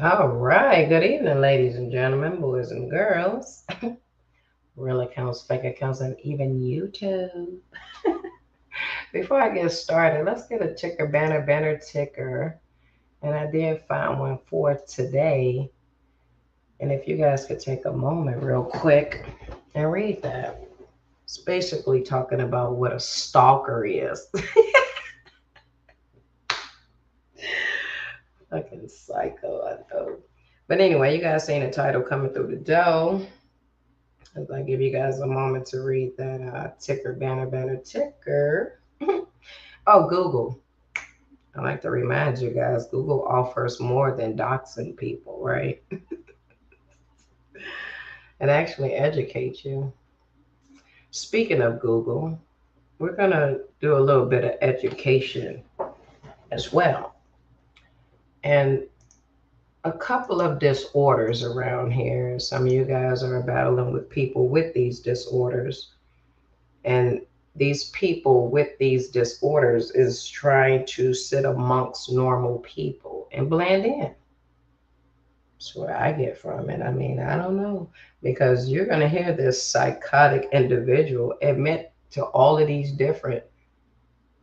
All right. Good evening, ladies and gentlemen, boys and girls, real accounts, fake accounts, and even YouTube. Before I get started, let's get a ticker, banner ticker. And I did find one for today. And if you guys could take a moment real quick and read that. It's basically talking about what a stalker is. Fucking psycho, I know. But anyway, you guys seen the title coming through the door. As I give you guys a moment to read that ticker, banner ticker. Oh, Google. I like to remind you guys, Google offers more than doxing people, right? It actually educates you. Speaking of Google, we're going to do a little bit of education as well. And a couple of disorders around here. Some of you guys are battling with people with these disorders. And these people with these disorders is trying to sit amongst normal people and blend in. That's what I get from it. I mean, I don't know. Because you're going to hear this psychotic individual admit to all of these different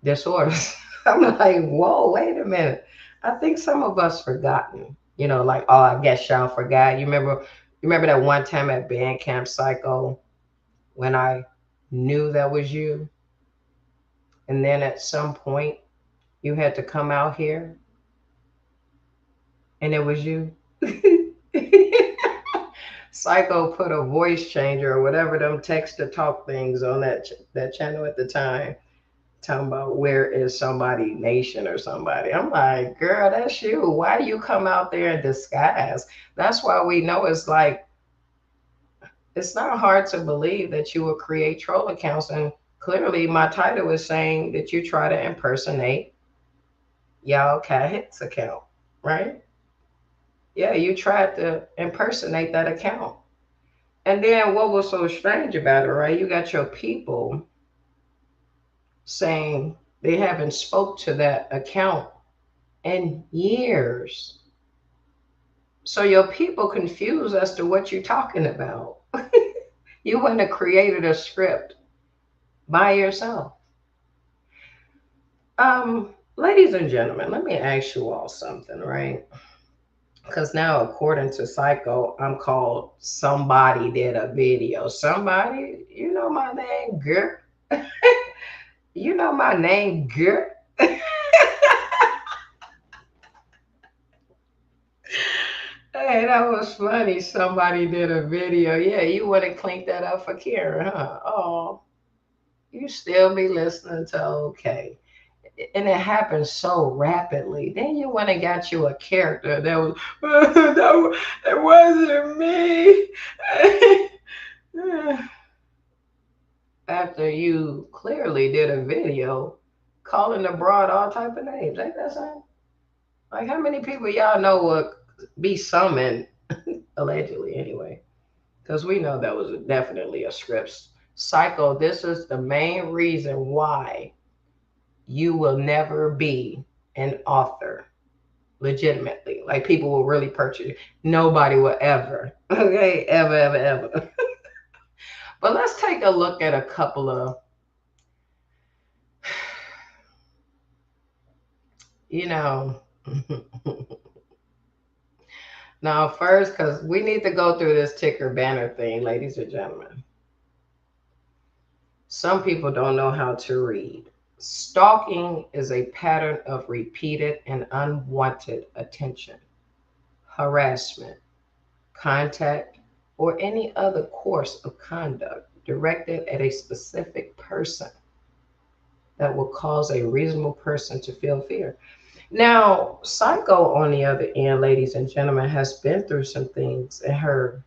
disorders. I'm like, whoa, wait a minute. I think some of us forgotten. Like, oh, I guess y'all forgot. You remember that one time at band camp Psycho when I knew that was you? And then at some point you had to come out here and it was you. Psycho put a voice changer or whatever them text to talk things on that channel at the time, talking about where is somebody nation or somebody. I'm like, girl, that's you. Why do you come out there in disguise? That's why we know it's like it's not hard to believe that you will create troll accounts. And clearly my title is saying that you try to impersonate y'all cat hits account, right? Yeah, you tried to impersonate that account. And then what was so strange about it, right? You got your people saying they haven't spoke to that account in years. So your people confused as to what you're talking about. You wouldn't have created a script by yourself. Ladies and gentlemen, let me ask you all something, right? Because now, according to Psycho, I'm called somebody did a video. Somebody, you know my name, girl. You know my name, girl. Hey, that was funny. Somebody did a video. Yeah, you wouldn't clink that up for Karen, huh? Oh, you still be listening to okay. And it happened so rapidly. Then you went and got you a character that was that wasn't me. After you clearly did a video calling the broad all type of names, ain't that something? Like how many people y'all know would be summoned allegedly anyway? Because we know that was definitely a script. Psycho, this is the main reason why you will never be an author legitimately. Like people will really purchase you. Nobody will ever. Okay, ever. But let's take a look at a couple of, you know, now first, because we need to go through this ticker banner thing, ladies and gentlemen. Some people don't know how to read. Stalking is a pattern of repeated and unwanted attention, harassment, contact, or any other course of conduct directed at a specific person that will cause a reasonable person to feel fear. Now, Psycho, on the other end, ladies and gentlemen, has been through some things in her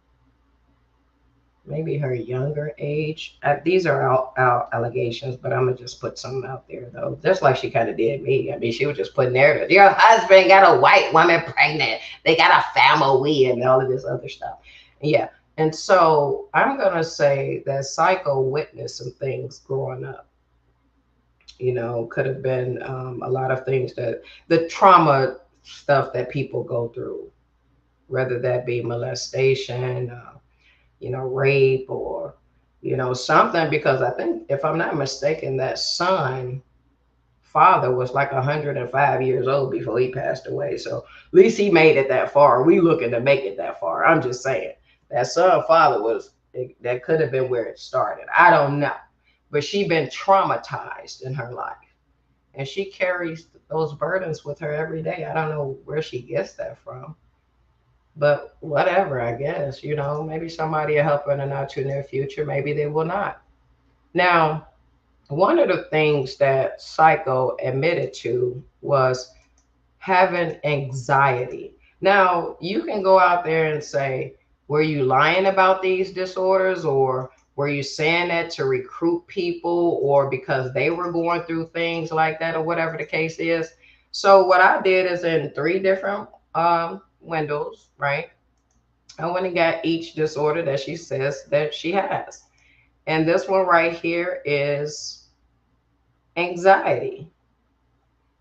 maybe her younger age. These are all allegations, but I'm gonna just put some out there though. Just like she kind of did me. I mean, she was just putting narrative. Your husband got a white woman pregnant. They got a family and all of this other stuff. Yeah. And so I'm gonna say that Psycho witnessed some things growing up. Could have been a lot of things that the trauma stuff that people go through. whether that be molestation, rape, or, something. Because I think, if I'm not mistaken, that son father was like 105 years old before he passed away. So at least he made it that far. We looking to make it that far. I'm just saying that son father that could have been where it started. I don't know, but she been traumatized in her life, and she carries those burdens with her every day. I don't know where she gets that from, but whatever. I guess, maybe somebody will help her in the not too near future. Maybe they will not. Now, one of the things that Psycho admitted to was having anxiety. Now, you can go out there and say, were you lying about these disorders, or were you saying that to recruit people, or because they were going through things like that, or whatever the case is? So what I did is, in three different windows, right? I went and got each disorder that she says that she has. And this one right here is anxiety.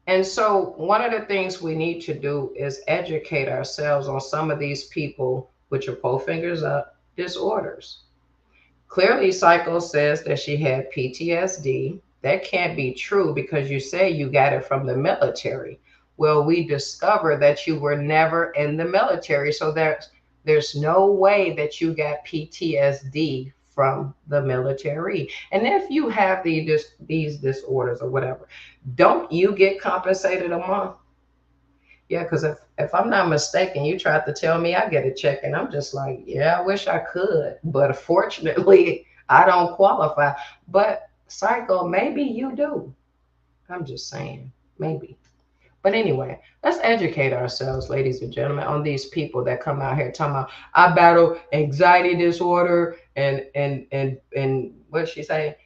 And so, one of the things we need to do is educate ourselves on some of these people with your pull fingers up disorders. Clearly, Psycho says that she had PTSD. That can't be true, because you say you got it from the military. Well, we discovered that you were never in the military, so there's no way that you got PTSD from the military. And if you have these disorders or whatever, don't you get compensated a month? Yeah, because if I'm not mistaken, you tried to tell me I get a check, and I'm just like, yeah, I wish I could, but fortunately, I don't qualify. But Psycho, maybe you do. I'm just saying, maybe. But anyway, let's educate ourselves, ladies and gentlemen, on these people that come out here talking about, I battle anxiety disorder and what she say,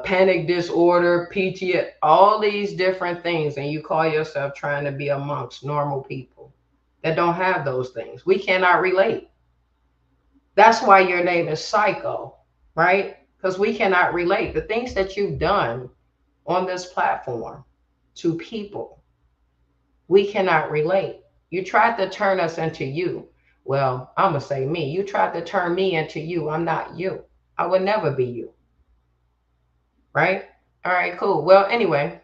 panic disorder, PTSD, all these different things, and you call yourself trying to be amongst normal people that don't have those things. We cannot relate. That's why your name is Psycho, right? Because we cannot relate. The things that you've done on this platform to people, we cannot relate. You tried to turn us into you. Well, I'm going to say me. You tried to turn me into you. I'm not you. I would never be you. Right? All right, cool. Well, anyway,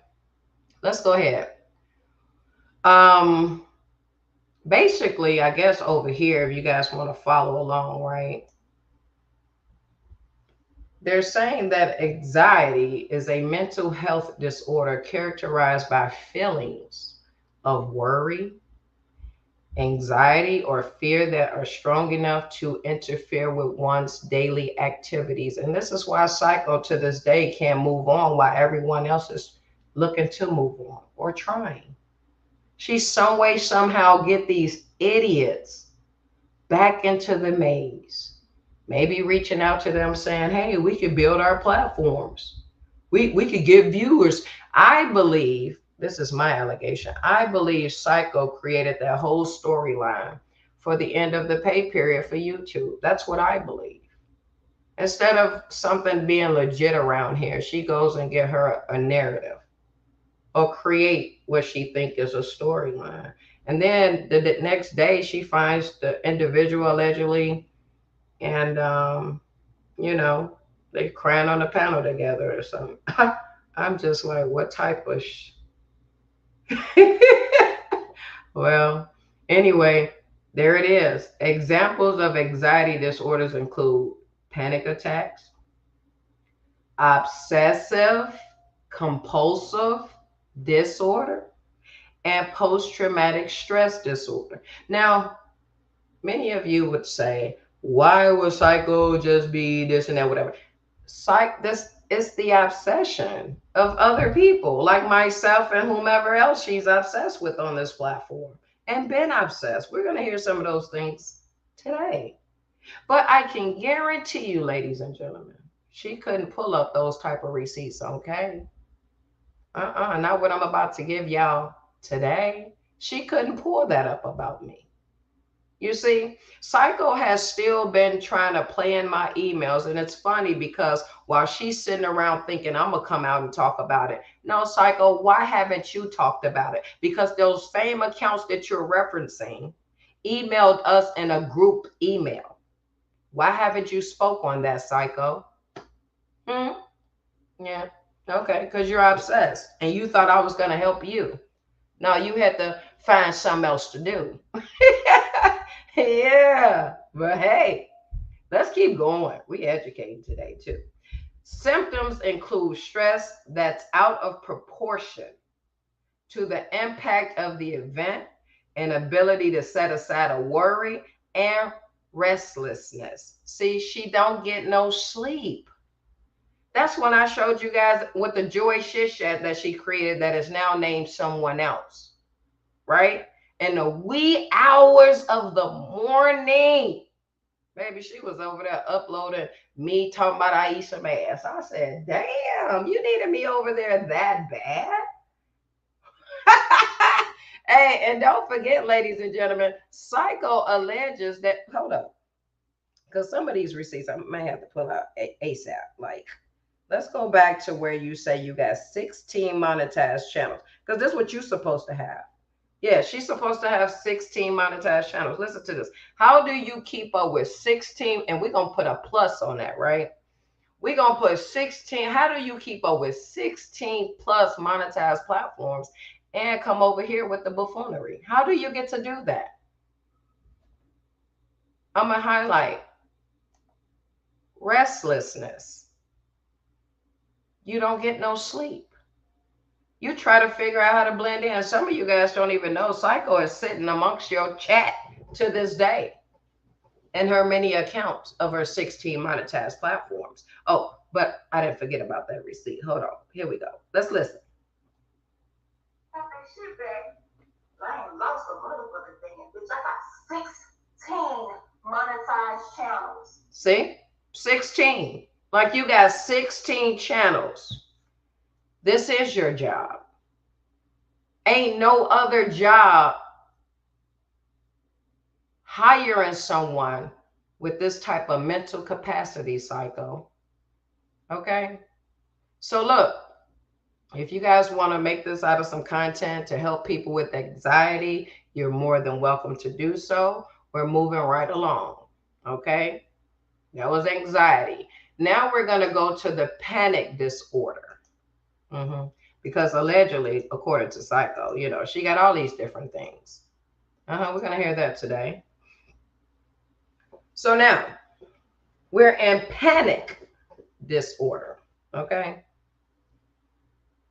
let's go ahead. Um, Basically, I guess over here, if you guys want to follow along, right? They're saying that anxiety is a mental health disorder characterized by feelings of worry, anxiety, or fear that are strong enough to interfere with one's daily activities. And this is why Psycho to this day can't move on, while everyone else is looking to move on or trying. She some way, somehow get these idiots back into the maze. Maybe reaching out to them saying, hey, we could build our platforms. We could get viewers. I believe, this is my allegation, I believe Psycho created that whole storyline for the end of the pay period for YouTube. That's what I believe. Instead of something being legit around here, she goes and get her a narrative or create what she think is a storyline. And then the next day she finds the individual allegedly, and you know, they crying on the panel together or something. I'm just like, what type of well, anyway, there it is. Examples of anxiety disorders include panic attacks, obsessive compulsive disorder, and post-traumatic stress disorder. Now, many of you would say, why would Psycho just be this and that, whatever? This is the obsession of other people like myself and whomever else she's obsessed with on this platform and been obsessed. We're going to hear some of those things today. But I can guarantee you, ladies and gentlemen, she couldn't pull up those type of receipts, okay? Not what I'm about to give y'all today. She couldn't pull that up about me. You see, Psycho has still been trying to play in my emails. And it's funny because while she's sitting around thinking I'm going to come out and talk about it. No, Psycho, why haven't you talked about it? Because those same accounts that you're referencing emailed us in a group email. Why haven't you spoke on that, Psycho? Hmm? Yeah. Okay, because you're obsessed and you thought I was going to help you. No, you had to find something else to do. Yeah. But hey, let's keep going. We educating today too. Symptoms include stress that's out of proportion to the impact of the event, and ability to set aside a worry, and restlessness. See, she don't get no sleep. That's when I showed you guys with the Joy Shit Chat that she created that is now named someone else, right? In the wee hours of the morning. Baby, she was over there uploading me talking about Aisha ass. I said, damn, you needed me over there that bad? Hey, and don't forget, ladies and gentlemen, Psycho alleges that, hold up, because some of these receipts I may have to pull out ASAP. Like, let's go back to where you say you got 16 monetized channels, because this is what you're supposed to have. Yeah, she's supposed to have 16 monetized channels. Listen to this. How do you keep up with 16? And we're going to put a plus on that, right? We're going to put 16. How do you keep up with 16 plus monetized platforms and come over here with the buffoonery? How do you get to do that? I'm going to highlight restlessness. You don't get no sleep. You try to figure out how to blend in. Some of you guys don't even know Psycho is sitting amongst your chat to this day and her many accounts of her 16 monetized platforms. Oh, but I didn't forget about that receipt. Hold on. Here we go. Let's listen. I ain't lost a motherfucking thing, bitch. I got 16 monetized channels. See? 16. Like you got 16 channels. This is your job. Ain't no other job hiring someone with this type of mental capacity, Psycho. Okay? So look, if you guys want to make this out of some content to help people with anxiety, you're more than welcome to do so. We're moving right along. Okay? That was anxiety. Now we're going to go to the panic disorder. Because allegedly, according to Psycho, she got all these different things. We're going to hear that today. So now, we're in panic disorder. Okay?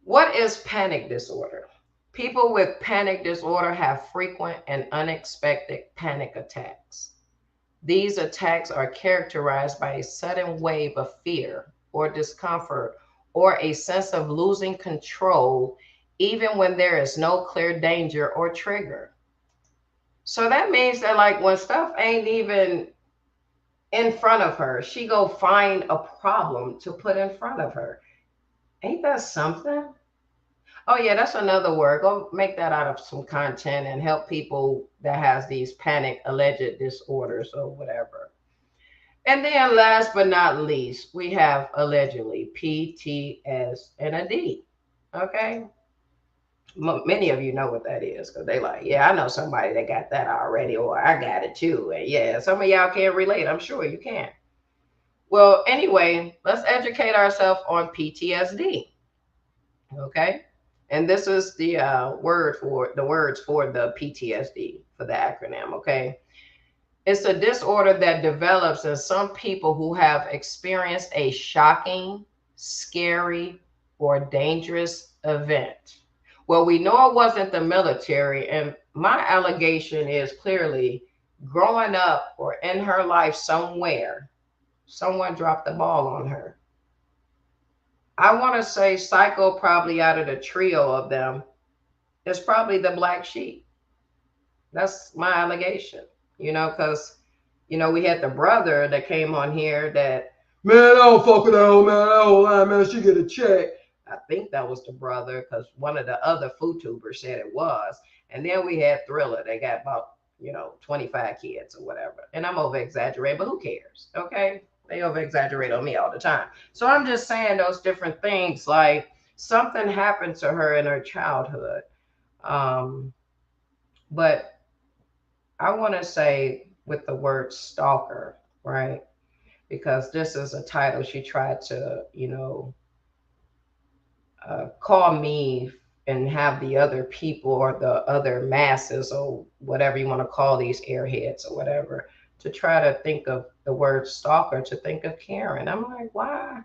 What is panic disorder? People with panic disorder have frequent and unexpected panic attacks. These attacks are characterized by a sudden wave of fear or discomfort or a sense of losing control, even when there is no clear danger or trigger. So that means that, like, when stuff ain't even in front of her, she go find a problem to put in front of her. Ain't that something? Oh yeah, that's another word. Go make that out of some content and help people that has these panic alleged disorders or whatever. And then last but not least, we have allegedly PTSD. Okay. Many of you know what that is because they like, yeah, I know somebody that got that already, or I got it too. And yeah, some of y'all can't relate. I'm sure you can. Well, anyway, let's educate ourselves on PTSD. Okay. And this is the words for the PTSD for the acronym. Okay. It's a disorder that develops in some people who have experienced a shocking, scary, or dangerous event. Well, we know it wasn't the military, and my allegation is clearly growing up or in her life somewhere, someone dropped the ball on her. I want to say Psycho, probably out of the trio of them, is probably the black sheep. That's my allegation, because, we had the brother that came on here that, man, I don't fuck with that old man. That old line, man, she get a check. I think that was the brother because one of the other food tubers said it was. And then we had Thriller. They got about, 25 kids or whatever. And I'm over exaggerating, but who cares? Okay. They over exaggerate on me all the time. So I'm just saying those different things, like something happened to her in her childhood. But I want to say with the word stalker, right? Because this is a title she tried to, call me and have the other people or the other masses or whatever you want to call these airheads or whatever to try to think of the word stalker, to think of Karen. I'm like, why?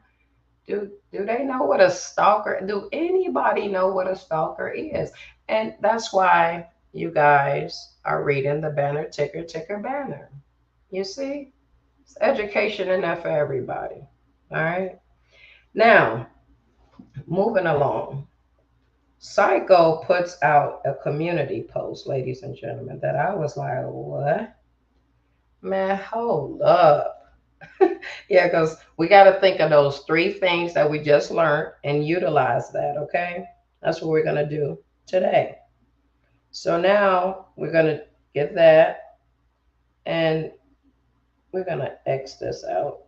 Do they know what a stalker? Do anybody know what a stalker is? And that's why you guys are reading the banner, ticker banner. You see, it's education enough for everybody. All right. Now, moving along. Psycho puts out a community post, ladies and gentlemen, that I was like, what? Man, hold up. Yeah, because we got to think of those three things that we just learned and utilize that, okay? That's what we're going to do today. So now we're going to get that and we're going to X this out,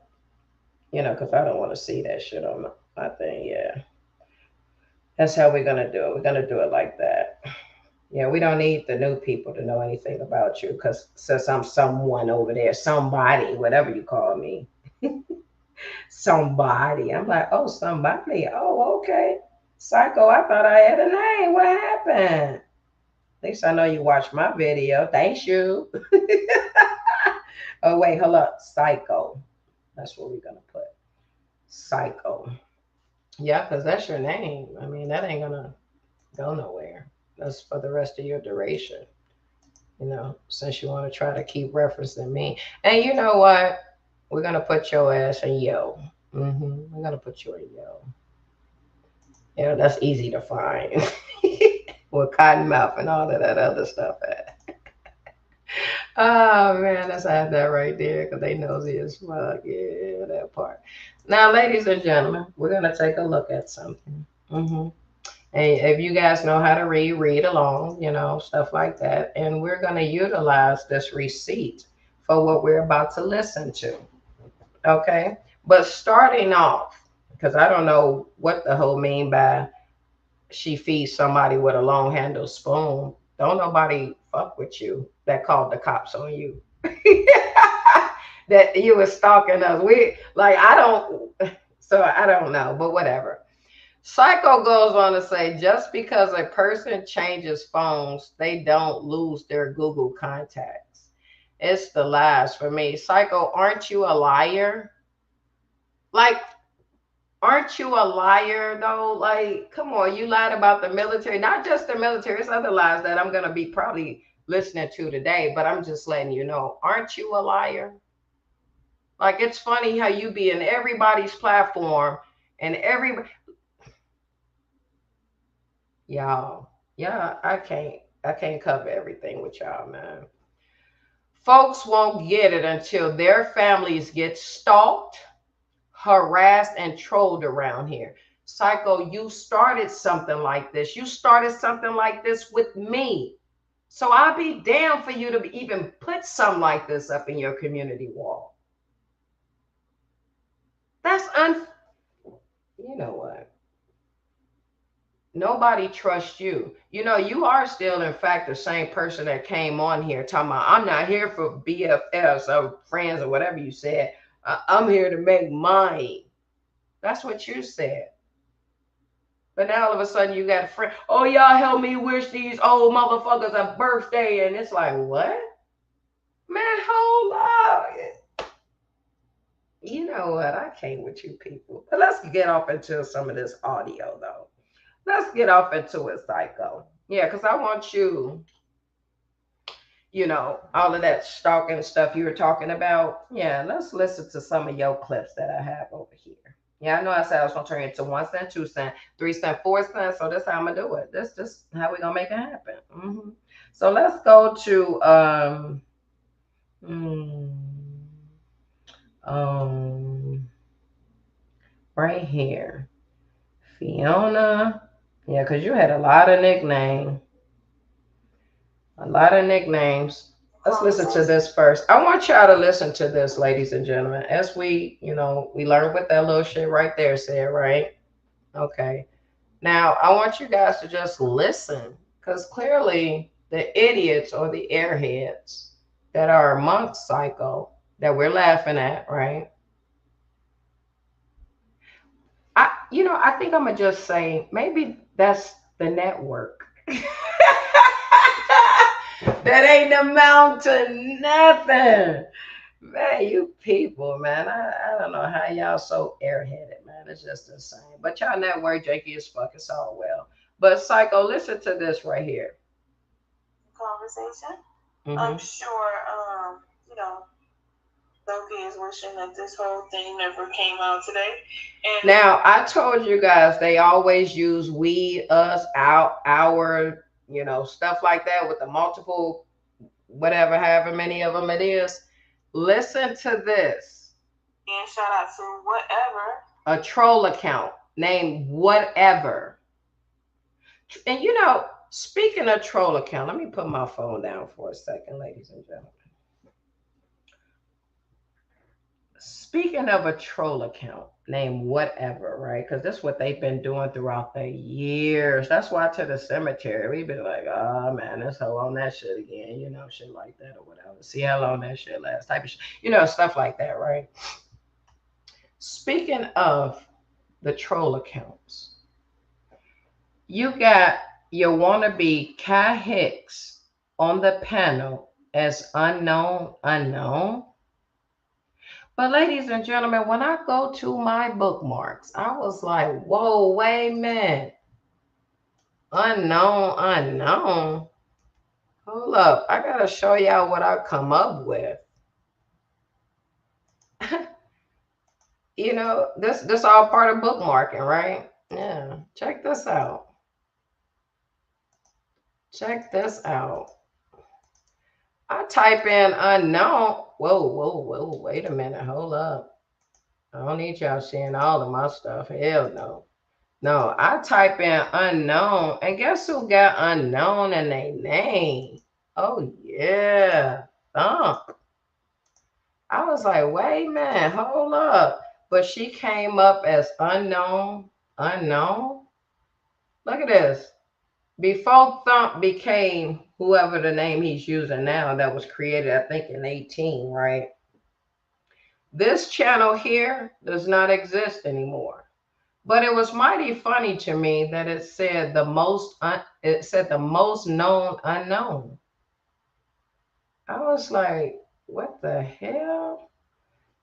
because I don't want to see that shit on my thing. Yeah, that's how we're going to do it. We're going to do it like that. Yeah, we don't need the new people to know anything about you because since I'm someone over there, somebody, whatever you call me, somebody. I'm like, oh, somebody. Oh, okay. Psycho, I thought I had a name. What happened? At least I know you watched my video. Thanks you. Oh, wait, hold up. Psycho. That's what we're going to put. Psycho. Yeah, because that's your name. I mean, that ain't going to go nowhere. That's for the rest of your duration. Since you want to try to keep referencing me. And you know what? We're going to put your ass in yo. We're going to put you in yo. That's easy to find. With Cottonmouth and all of that other stuff at. Oh, man, let's have that right there because they nosy as fuck. Yeah, that part. Now, ladies and gentlemen, we're going to take a look at something. And if you guys know how to read along, stuff like that. And we're going to utilize this receipt for what we're about to listen to. Okay. But starting off, because I don't know what the whole mean by she feeds somebody with a long handled spoon. Don't nobody fuck with you that called the cops on you. That you were stalking us. I don't know, but whatever. Psycho goes on to say, just because a person changes phones, they don't lose their Google contacts. It's the lies for me. Psycho, aren't you a liar? Like, aren't you a liar though? Like, come on, you lied about the military, not just the military, it's other lies that I'm going to be probably listening to today, but I'm just letting you know, aren't you a liar? Like, it's funny how you be in everybody's platform and y'all, yeah, I can't cover everything with y'all, man. Folks won't get it until their families get stalked, harassed, and trolled around here. Psycho, you started something like this. You started something like this with me. So I'll be damned for you to even put something like this up in your community wall. You know what? Nobody trusts you. You are still, in fact, the same person that came on here talking about, I'm not here for BFFs or friends or whatever you said. I'm here to make money. That's what you said. But now all of a sudden you got a friend. Oh, y'all help me wish these old motherfuckers a birthday. And it's like, what? Man, hold up. You know what? I can't with you people. But let's get off into some of this audio, though. Let's get off into it, Psycho. Yeah, because I want you, all of that stalking stuff you were talking about. Yeah, let's listen to some of your clips that I have over here. Yeah, I know I said I was gonna turn it into 1 cent, 2 cent, 3 cent, 4 cents. So that's how I'm gonna do it. That's just how we're gonna make it happen. So let's go to mm, um, right here, Fiona. Yeah, because you had a lot of nicknames. A lot of nicknames. Let's listen to this first. I want y'all to listen to this, ladies and gentlemen. As we learned what that little shit right there said, right? Okay. Now, I want you guys to just listen because clearly the idiots or the airheads that are amongst Psycho that we're laughing at, right? I think I'm gonna just say maybe that's the network. That ain't amount to nothing. Man, you people, man. I don't know how y'all so airheaded, man. It's just insane. But y'all network janky as fuck. It's all well. But Psycho, listen to this right here. Conversation. I'm sure, Loki is wishing that this whole thing never came out today. And now I told you guys they always use we, us, our, stuff like that with the multiple, whatever, however many of them it is. Listen to this. And shout out to whatever. A troll account named whatever. And speaking of troll account, let me put my phone down for a second, ladies and gentlemen. Speaking of a troll account named whatever, right? Because that's what they've been doing throughout the years. That's why to the cemetery, we've been like, oh man, this hoe on that shit again, shit like that or whatever. See how long that shit lasts, type of shit, stuff like that, right? Speaking of the troll accounts, you got your wannabe Kai Hicks on the panel as unknown. But ladies and gentlemen, when I go to my bookmarks, I was like, whoa, wait a minute. Unknown. Hold up. I got to show y'all what I come up with. This all part of bookmarking, right? Yeah. Check this out. I type in unknown. Whoa. Wait a minute. Hold up. I don't need y'all seeing all of my stuff. Hell no. No, I type in unknown, and guess who got unknown in their name? Oh, yeah. Thump. I was like, wait a minute. Hold up. But she came up as unknown. Look at this. Before Thump became whoever the name he's using now, that was created, I think, in 18, right? This channel here does not exist anymore. But it was mighty funny to me that it said the most known unknown. I was like, what the hell?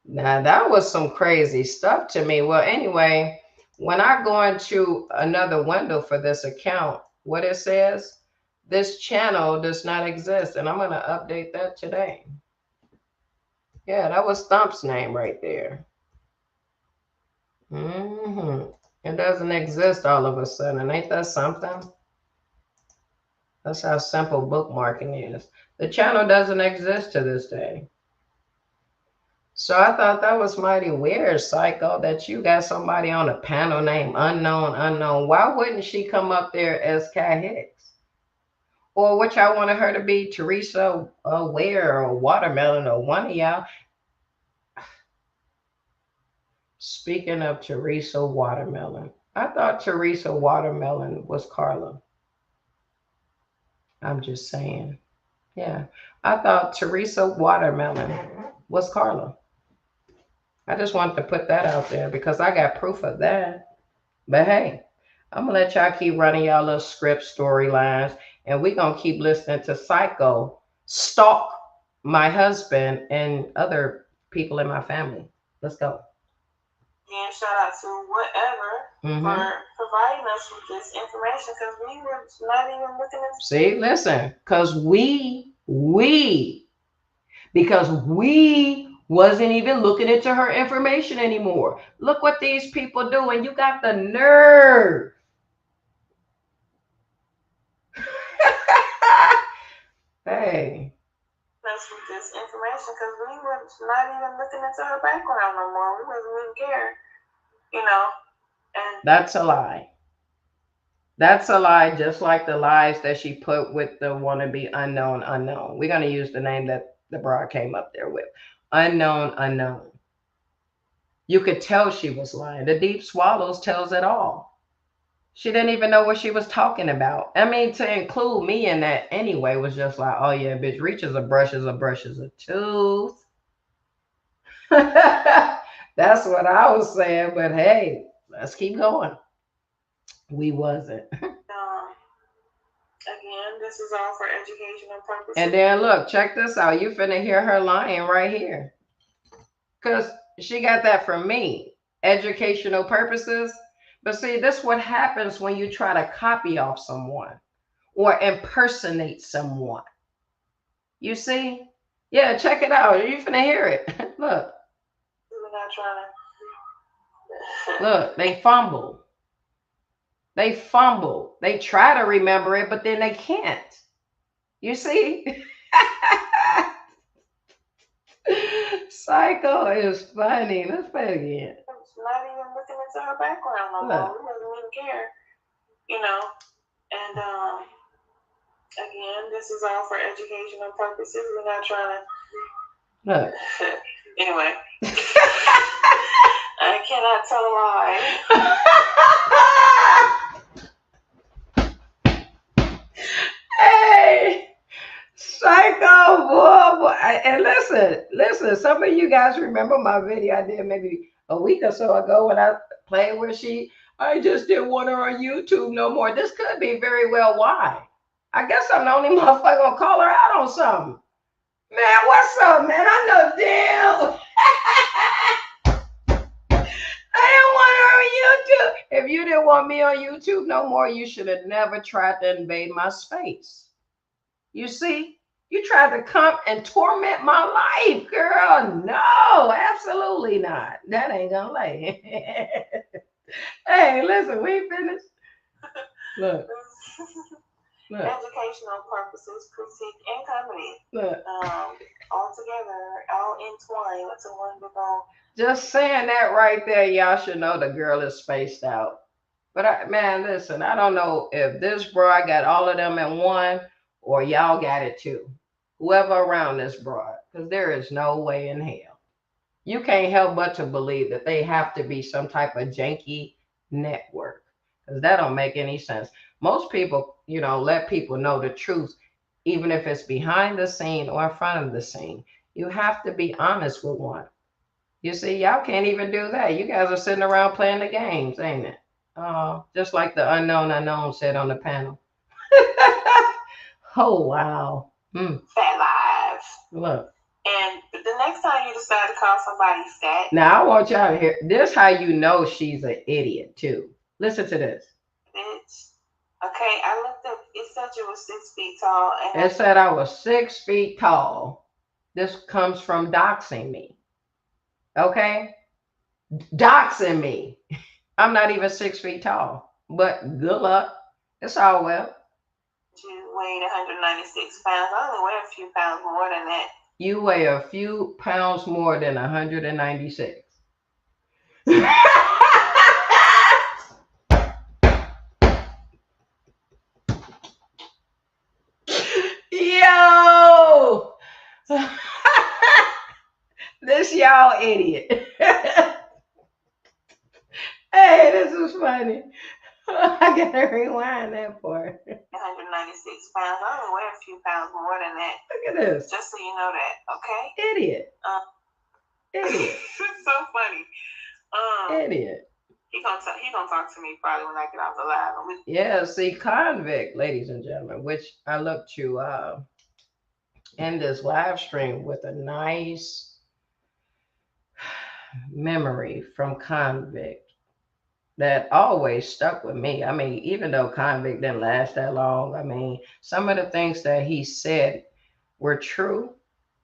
Now that was some crazy stuff to me. Well, anyway, when I go into another window for this account, what it says, this channel does not exist. And I'm going to update that today. Yeah, that was Thump's name right there. It doesn't exist all of a sudden. Ain't that something? That's how simple bookmarking is. The channel doesn't exist to this day. So I thought that was mighty weird, Psycho, that you got somebody on a panel named Unknown. Why wouldn't she come up there as Kai Hicks? Or what y'all wanted her to be, Teresa Ware or Watermelon or one of y'all? Speaking of Teresa Watermelon, I thought Teresa Watermelon was Carla. I'm just saying. Yeah, I thought Teresa Watermelon was Carla. I just wanted to put that out there because I got proof of that. But hey, I'm going to let y'all keep running y'all little script storylines, and we're going to keep listening to Psycho stalk my husband and other people in my family. Let's go. And shout out to whatever for providing us with this information, because we were not even looking at. See, listen, because we wasn't even looking into her information anymore. Look what these people do, and you got the nerve. Hey. That's with this information, because we were not even looking into her background no more. We wasn't even care, And that's a lie. That's a lie, just like the lies that she put with the wannabe unknown. We're going to use the name that the broad came up there with. Unknown. You could tell she was lying. The Deep Swallows tells it all. She didn't even know what she was talking about. I mean, to include me in that anyway was just like, oh yeah, bitch, reaches a brush is a brush is a tooth. That's what I was saying. But hey, let's keep going. We wasn't. Again, this is all for educational And purposes. then look, check this out. You finna hear her lying right here. Because she got that from me. Educational purposes. But see, this what happens when you try to copy off someone or impersonate someone. You see? Yeah, check it out. You finna hear it. Look, We're not trying to. look, they fumble. They fumble. They try to remember it, but then they can't. You see? Psycho is funny. Let's play it again. Not even looking into her background no more. We doesn't even care, you know. And again, this is all for educational purposes. We're not trying to. Look. Anyway, I cannot tell a lie. Hey, Psycho, boy. And listen. Some of you guys remember my video I did maybe a week or so ago when I played where I just didn't want her on YouTube no more. This could be very well why. I guess I'm the only motherfucker gonna call her out on something. Man, what's up, man? I know damn. I didn't want her on YouTube. If you didn't want me on YouTube no more, you should have never tried to invade my space. You see? You tried to come and torment my life, girl. No, absolutely not. That ain't gonna lay. Hey, listen, we ain't finished. Look. Look. Educational purposes, critique, and comedy. Look. All together, all entwined into one big old. Just saying that right there, y'all should know the girl is spaced out. But man, listen, I don't know if this broad got all of them in one or y'all got it too. Whoever around this broad, because there is no way in hell. You can't help but to believe that they have to be some type of janky network, because that don't make any sense. Most people, let people know the truth, even if it's behind the scene or in front of the scene. You have to be honest with one. You see, y'all can't even do that. You guys are sitting around playing the games, ain't it? Just like the unknown said on the panel. Oh, wow. Fat lives. Look. And the next time you decide to call somebody fat. Now, I want y'all to hear this how you know she's an idiot, too. Listen to this. Bitch. Okay, I looked up. It said you were 6 feet tall. And it said I was 6 feet tall. This comes from doxing me. Okay? Doxing me. I'm not even 6 feet tall. But good luck. It's all well. You weighed 196 pounds. I only weigh a few pounds more than that. You weigh a few pounds more than 196. Yo! This y'all idiot. Hey, this is funny. I gotta rewind that part. 196 pounds. I only weigh a few pounds more than that. Look at this. Just so you know that, okay? Idiot. Idiot. It's so funny. Idiot. He gonna talk to me probably when I get off the live. Yeah, see, convict, ladies and gentlemen, which I look to end this live stream with a nice memory from convict that always stuck with me. I mean, even though convict didn't last that long, I mean, some of the things that he said were true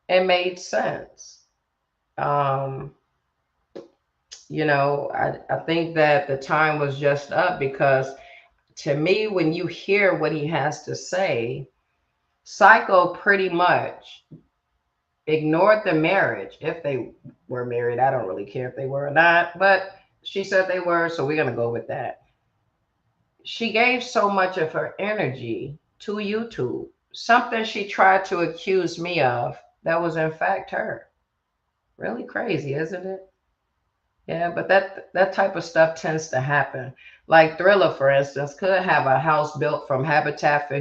and made sense. I think that the time was just up because to me, when you hear what he has to say, Psycho pretty much ignored the marriage. If they were married, I don't really care if they were or not, but she said they were, so we're going to go with that. She gave so much of her energy to YouTube, something she tried to accuse me of that was in fact her. Really crazy, isn't it? Yeah, but that type of stuff tends to happen. Like Thriller, for instance, could have a house built from Habitat for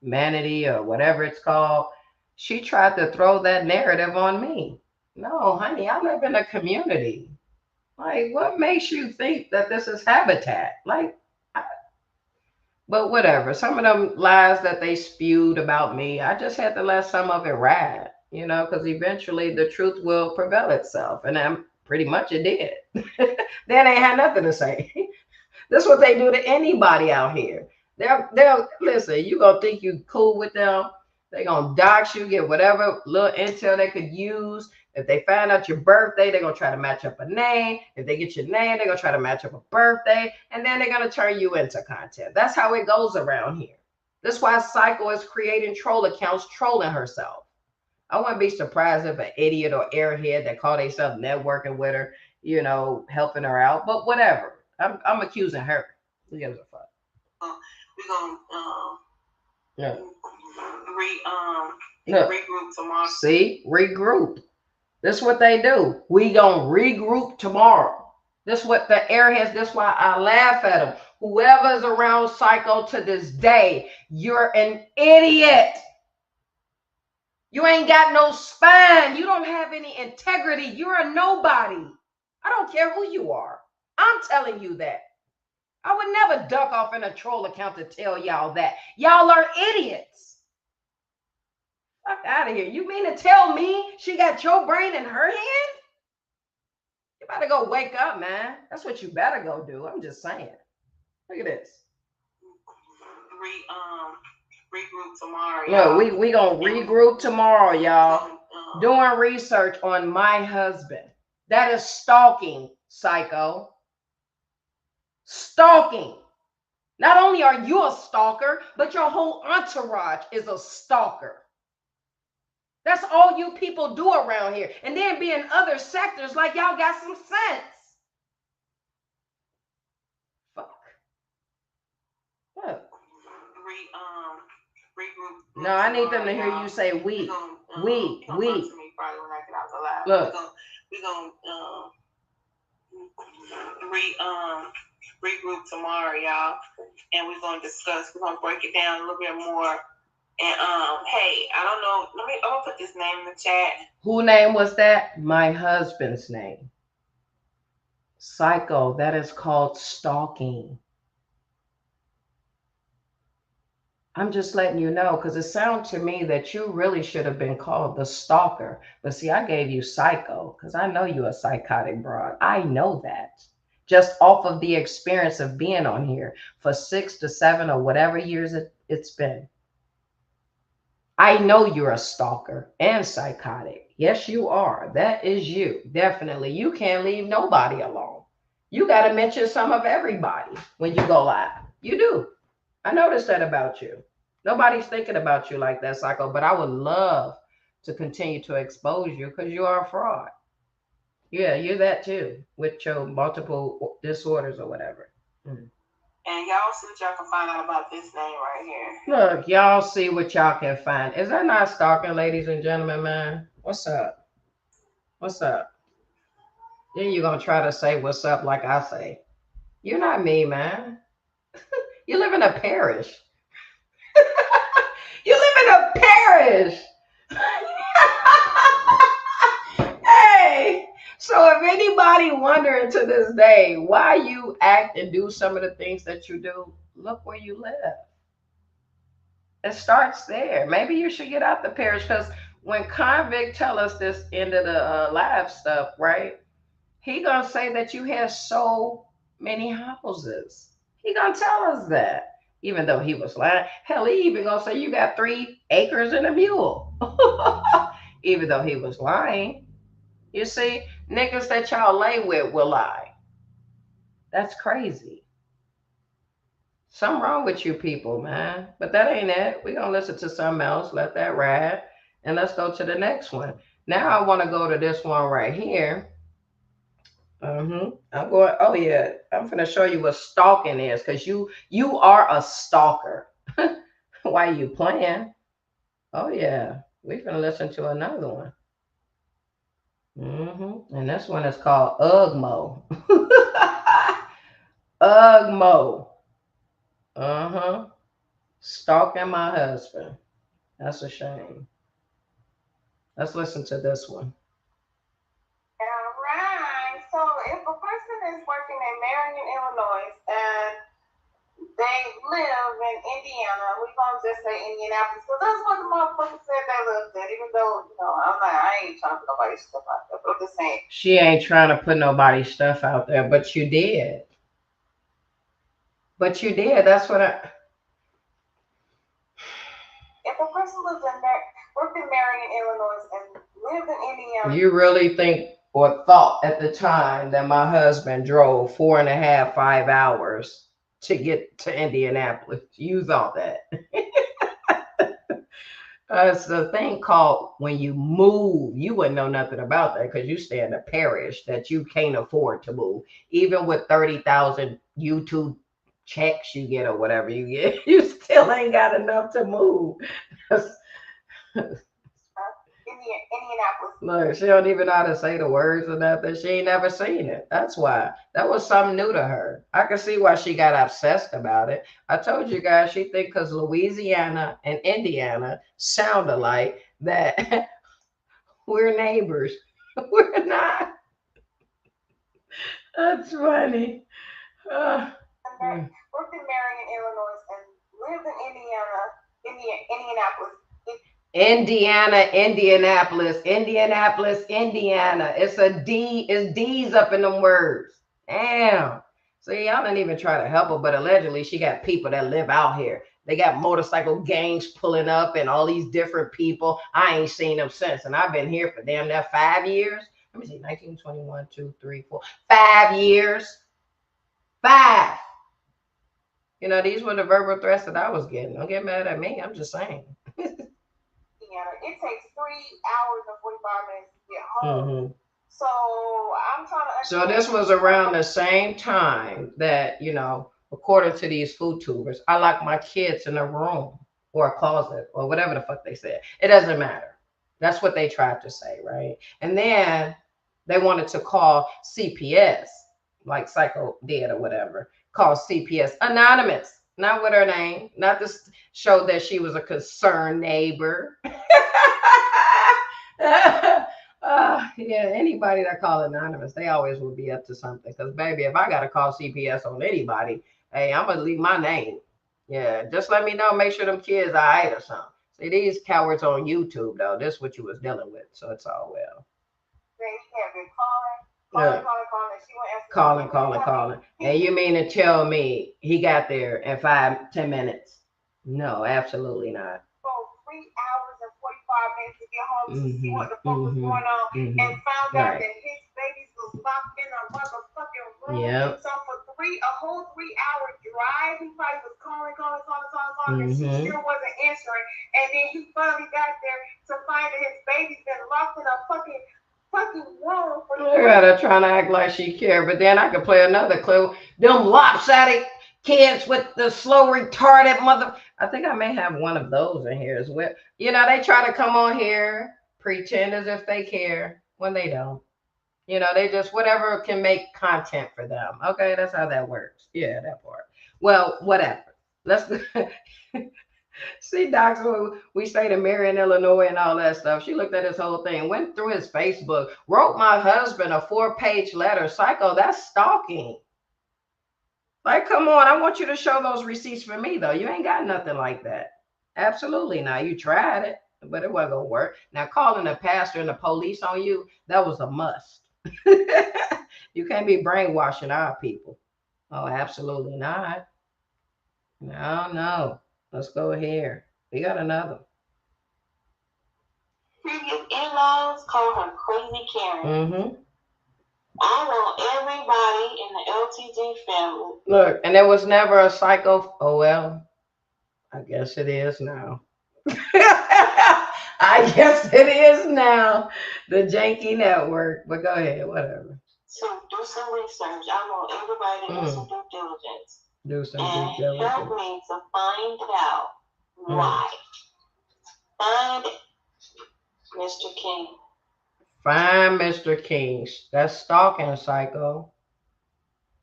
Humanity or whatever it's called. She tried to throw that narrative on me. No, honey, I live in a community. Like, what makes you think that this is Habitat? Like, but whatever. Some of them lies that they spewed about me, I just had to let some of it ride, because eventually the truth will prevail itself. And I'm pretty much it did. Then they had nothing to say. This is what they do to anybody out here. They'll listen, you gonna think you cool with them. They gonna dox you, get whatever little intel they could use. If they find out your birthday, they're gonna try to match up a name. If they get your name, they're gonna try to match up a birthday, and then they're gonna turn you into content. That's how it goes around here. That's why Psycho is creating troll accounts trolling herself. I wouldn't be surprised if an idiot or airhead that call themselves networking with her, helping her out. But whatever. I'm accusing her. Who gives a fuck? We're gonna Yeah. regroup tomorrow. See, regroup. This is what they do. We gonna regroup tomorrow. This what the airheads. This why I laugh at them. Whoever's around Psycho to this day, you're an idiot. You ain't got no spine. You don't have any integrity. You're a nobody. I don't care who you are. I'm telling you that. I would never duck off in a troll account to tell y'all that. Y'all are idiots. Fuck out of here. You mean to tell me she got your brain in her hand? You better go wake up, man. That's what you better go do. I'm just saying. Look at this. Regroup tomorrow. No, we gonna regroup tomorrow, y'all. Doing research on my husband. That is stalking, Psycho. Stalking. Not only are you a stalker, but your whole entourage is a stalker. That's all you people do around here. And then be in other sectors like y'all got some sense. Fuck. What? Regroup. No, I need them to hear you say we. We. Look. We're gonna regroup tomorrow, y'all, and we're gonna discuss. We're gonna break it down a little bit more. And hey, I don't know. I'm gonna put this name in the chat. Who name was that? My husband's name. Psycho. That is called stalking. I'm just letting you know because it sounds to me that you really should have been called the stalker. But see, I gave you Psycho because I know you're a psychotic broad. I know that. Just off of the experience of being on here for 6 to 7 or whatever years it's been. I know you're a stalker and psychotic. Yes, you are. That is you. Definitely. You can't leave nobody alone. You got to mention some of everybody when you go live. You do. I noticed that about you. Nobody's thinking about you like that, Psycho, but I would love to continue to expose you because you are a fraud. Yeah, you're that too, with your multiple disorders or whatever. And y'all see what y'all can find out about this name right here. Look, y'all see what y'all can find. Is that not stalking, ladies and gentlemen, man? What's up? What's up? Then you're going to try to say what's up like I say. You're not me, man. You live in a parish. You live in a parish. Hey, so if anybody wondering to this day why you act and do some of the things that you do, look where you live. It starts there. Maybe you should get out the parish because when Convict tell us this end of the live stuff, right? He gonna say that you have so many houses. He gonna tell us that. Even though he was lying. Hell, he even gonna say you got 3 acres and a mule. Even though he was lying. You see, niggas that y'all lay with will lie. That's crazy. Something wrong with you people, man. But that ain't it. We're gonna listen to something else, let that ride, and let's go to the next one. Now I want to go to this one right here. I'm going. Oh yeah, I'm gonna show you what stalking is, because you are a stalker. Why you playing? Oh yeah, we're gonna listen to another one. And this one is called Ugmo. Ugmo. Uh-huh. Stalking my husband. That's a shame. Let's listen to this one. All right. So if a person is working in Marion, Illinois, and they live in Indiana, we gonna just say Indianapolis, because that's what the motherfucker said they lived in. Even though I'm like, I ain't trying to put nobody's stuff out there, but I'm just saying. She ain't trying to put nobody's stuff out there, but you did. But you did. That's what I. If a person lives in worked in Marion, Illinois, and lived in Indiana, You really think or thought at the time that my husband drove 4.5, 5 hours to get to Indianapolis? You thought that. It's the thing called when you move. You wouldn't know nothing about that because you stay in a parish that you can't afford to move. Even with 30,000 YouTube checks you get or whatever you get, you still ain't got enough to move. Indianapolis. Look, she don't even know how to say the words or nothing. She ain't never seen it. That's why. That was something new to her. I can see why she got obsessed about it. I told you guys she think because Louisiana and Indiana sound alike that we're neighbors. We're not. That's funny. Worked in Marion, Illinois, and lived in Indianapolis. Indianapolis, Indiana. It's a D. It's D's up in them words. Damn. See, y'all didn't even try to help her, but allegedly she got people that live out here. They got motorcycle gangs pulling up and all these different people. I ain't seen them since, and I've been here for damn near 5 years. Let me see, 1921, 2, 3, 4, 5 years. 5. These were the verbal threats that I was getting. Don't get mad at me. I'm just saying. It takes 3 hours and 45 minutes to get home. So I'm trying to. So this was around the same time that, according to these food tubers, I lock my kids in a room or a closet or whatever the fuck they said. It doesn't matter. That's what they tried to say, right? And then they wanted to call CPS, like Psycho did or whatever, call CPS anonymous, not with her name, not to show that she was a concerned neighbor. Yeah, anybody that call anonymous, they always will be up to something. Because, baby, if I got to call CPS on anybody, hey, I'm going to leave my name. Yeah, just let me know. Make sure them kids are all right or something. See, these cowards on YouTube, though, this is what you was dealing with. So it's all well. They have been calling. Calling. And you mean to tell me he got there in 5-10 minutes? No, absolutely not. 3 hours and 45 minutes to get home to see what the fuck was going on, and found out that his babies was locked in a motherfucking room. Yep. So for a whole 3 hour drive, he probably was calling, and she still wasn't answering. And then he finally got there to find that his baby's been locked in a fucking room. I gotta try to act like she cared, but then I could play another clue. Them lopsided kids with the slow retarded mother. I think I may have one of those in here as well. They try to come on here, pretend as if they care when they don't. They just whatever can make content for them. Okay, that's how that works. Yeah, that part. Well, whatever. Let's see, Docs, we stayed in Marion, Illinois and all that stuff. She looked at his whole thing, went through his Facebook, wrote my husband a 4-page letter. Psycho, that's stalking. Like, come on, I want you to show those receipts for me, though. You ain't got nothing like that. Absolutely not. You tried it, but it wasn't going to work. Now, calling the pastor and the police on you, that was a must. You can't be brainwashing our people. Oh, absolutely not. No. Let's go here. We got another. Previous in-laws call her Crazy Karen. I want everybody in the LTG family. Look, and there was never a psycho. Oh, well, I guess it is now. I guess it is now. The Janky Network. But go ahead, whatever. So do some research. I want everybody to do some due diligence. Do some due diligence. Help me to find out why. Find Mr. King. Fine, Mr. King. That's stalking, psycho.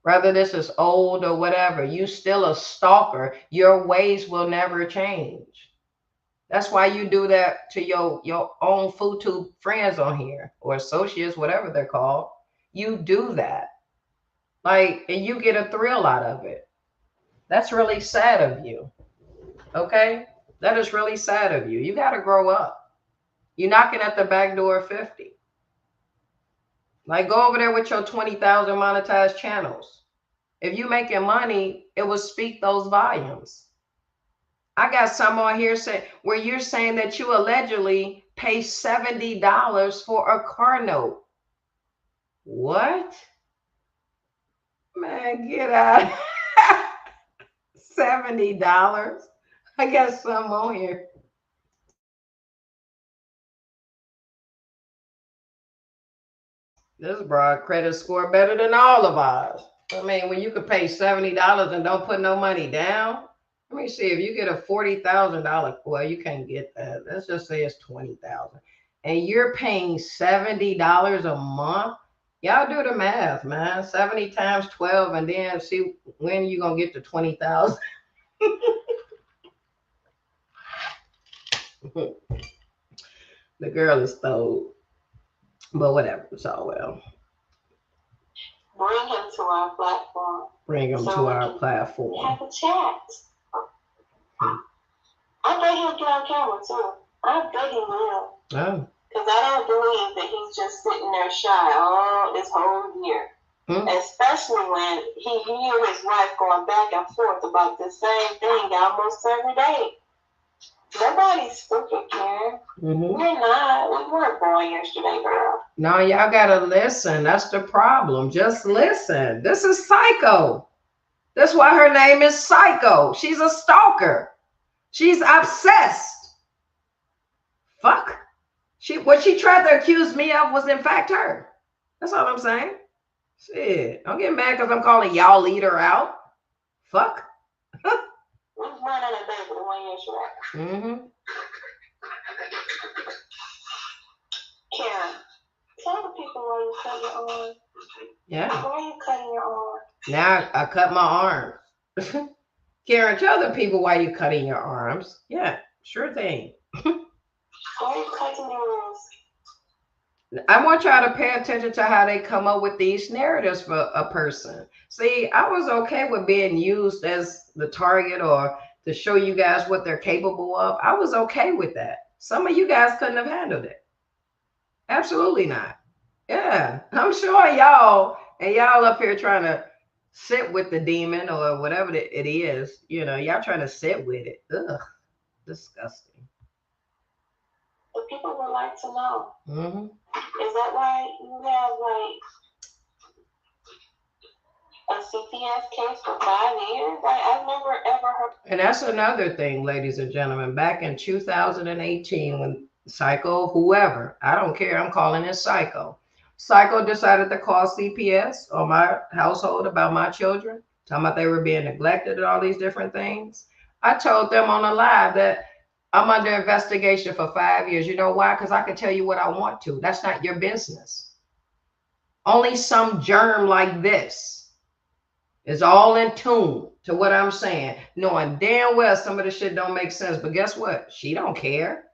Whether this is old or whatever, you still a stalker. Your ways will never change. That's why you do that to your own FooTube friends on here or associates, whatever they're called. You do that. Like, and you get a thrill out of it. That's really sad of you. Okay? That is really sad of you. You got to grow up. You're knocking at the back door of 50. Like, go over there with your 20,000 monetized channels. If you making money, it will speak those volumes. I got some on here where you're saying that you allegedly pay $70 for a car note. What? Man, get out. $70. I got some on here. This broad credit score better than all of ours. I mean, when you could pay $70 and don't put no money down. Let me see if you get a $40,000. Well, you can't get that. Let's just say it's $20,000, and you're paying $70 a month. Y'all do the math, man. 70 times 12, and then see when you gonna get to 20,000. The girl is stole, but whatever. It's all well. Bring him to our platform. Bring him to our platform. Have a chat. I bet he'll get on camera too. I bet he will. Oh. Because I don't believe that he's just sitting there shy all this whole year. Especially when he hear his wife going back and forth about the same thing almost every day. Nobody's stupid, Karen. We're not. We weren't born yesterday, girl. No, y'all gotta listen. That's the problem. Just listen. This is Psycho. That's why her name is Psycho. She's a stalker. She's obsessed. Fuck. What she tried to accuse me of was in fact her. That's all I'm saying. Shit. Don't get mad because I'm calling y'all leader out. Fuck. What's going on today for the 1 year strike? Karen, tell the people why you cut your arm. Yeah. Why are you cutting your arm? Now I cut my arm. Karen, tell the people why you cutting your arms. Yeah, sure thing. Why are you cutting yours? I want y'all to pay attention to how they come up with these narratives for a person. See, I was okay with being used as the target or to show you guys what they're capable of. I was okay with that. Some of you guys couldn't have handled it. Absolutely not. Yeah, I'm sure y'all up here trying to sit with the demon or whatever it is. You know, y'all trying to sit with it. Ugh, disgusting. The people would like to know. Is that why you have like a CPS case for 5 years? I've never ever heard. And that's another thing, ladies and gentlemen. Back in 2018, when Psycho, whoever, I don't care, I'm calling it Psycho. Psycho decided to call CPS on my household about my children, talking about they were being neglected and all these different things. I told them on a live that I'm under investigation for 5 years. You know why? Because I can tell you what I want to. That's not your business. Only some germ like this is all in tune to what I'm saying, knowing damn well some of the shit don't make sense. But guess what? She don't care.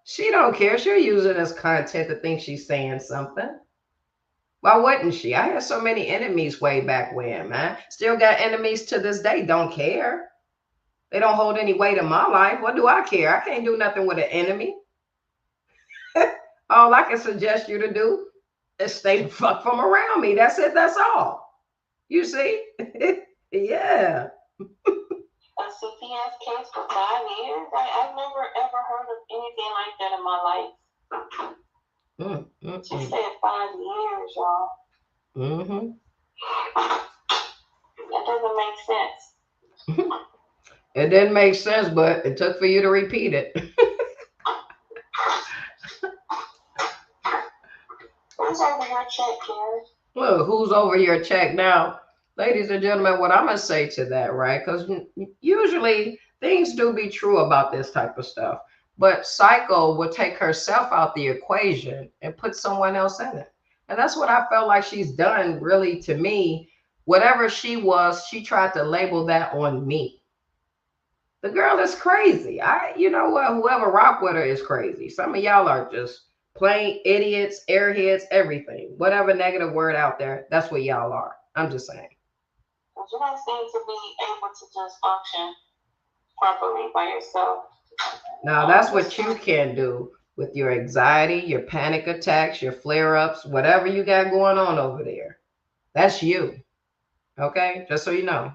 She don't care. She'll use it as content to think she's saying something. Why wouldn't she? I had so many enemies way back when, man. Still got enemies to this day. Don't care. They don't hold any weight in my life. What do I care? I can't do nothing with an enemy. All I can suggest you to do is stay the fuck from around me. That's it. That's all. You see? Yeah. A CPS case for 5 years? I've never ever heard of anything like that in my life. She said 5 years, y'all. That doesn't make sense. It didn't make sense, but it took for you to repeat it. Who's over your check, Karen? Look, who's over your check now? Ladies and gentlemen, what I'm going to say to that, right? Because usually things do be true about this type of stuff. But Psycho would take herself out the equation and put someone else in it. And that's what I felt like she's done, really, to me. Whatever she was, she tried to label that on me. The girl is crazy. You know what? Whoever rock with her is crazy. Some of y'all are just plain idiots, airheads, everything. Whatever negative word out there, that's what y'all are. I'm just saying. But you don't seem to be able to just function properly by yourself. Now, that's what you can do with your anxiety, your panic attacks, your flare-ups, whatever you got going on over there. That's you. Okay? Just so you know.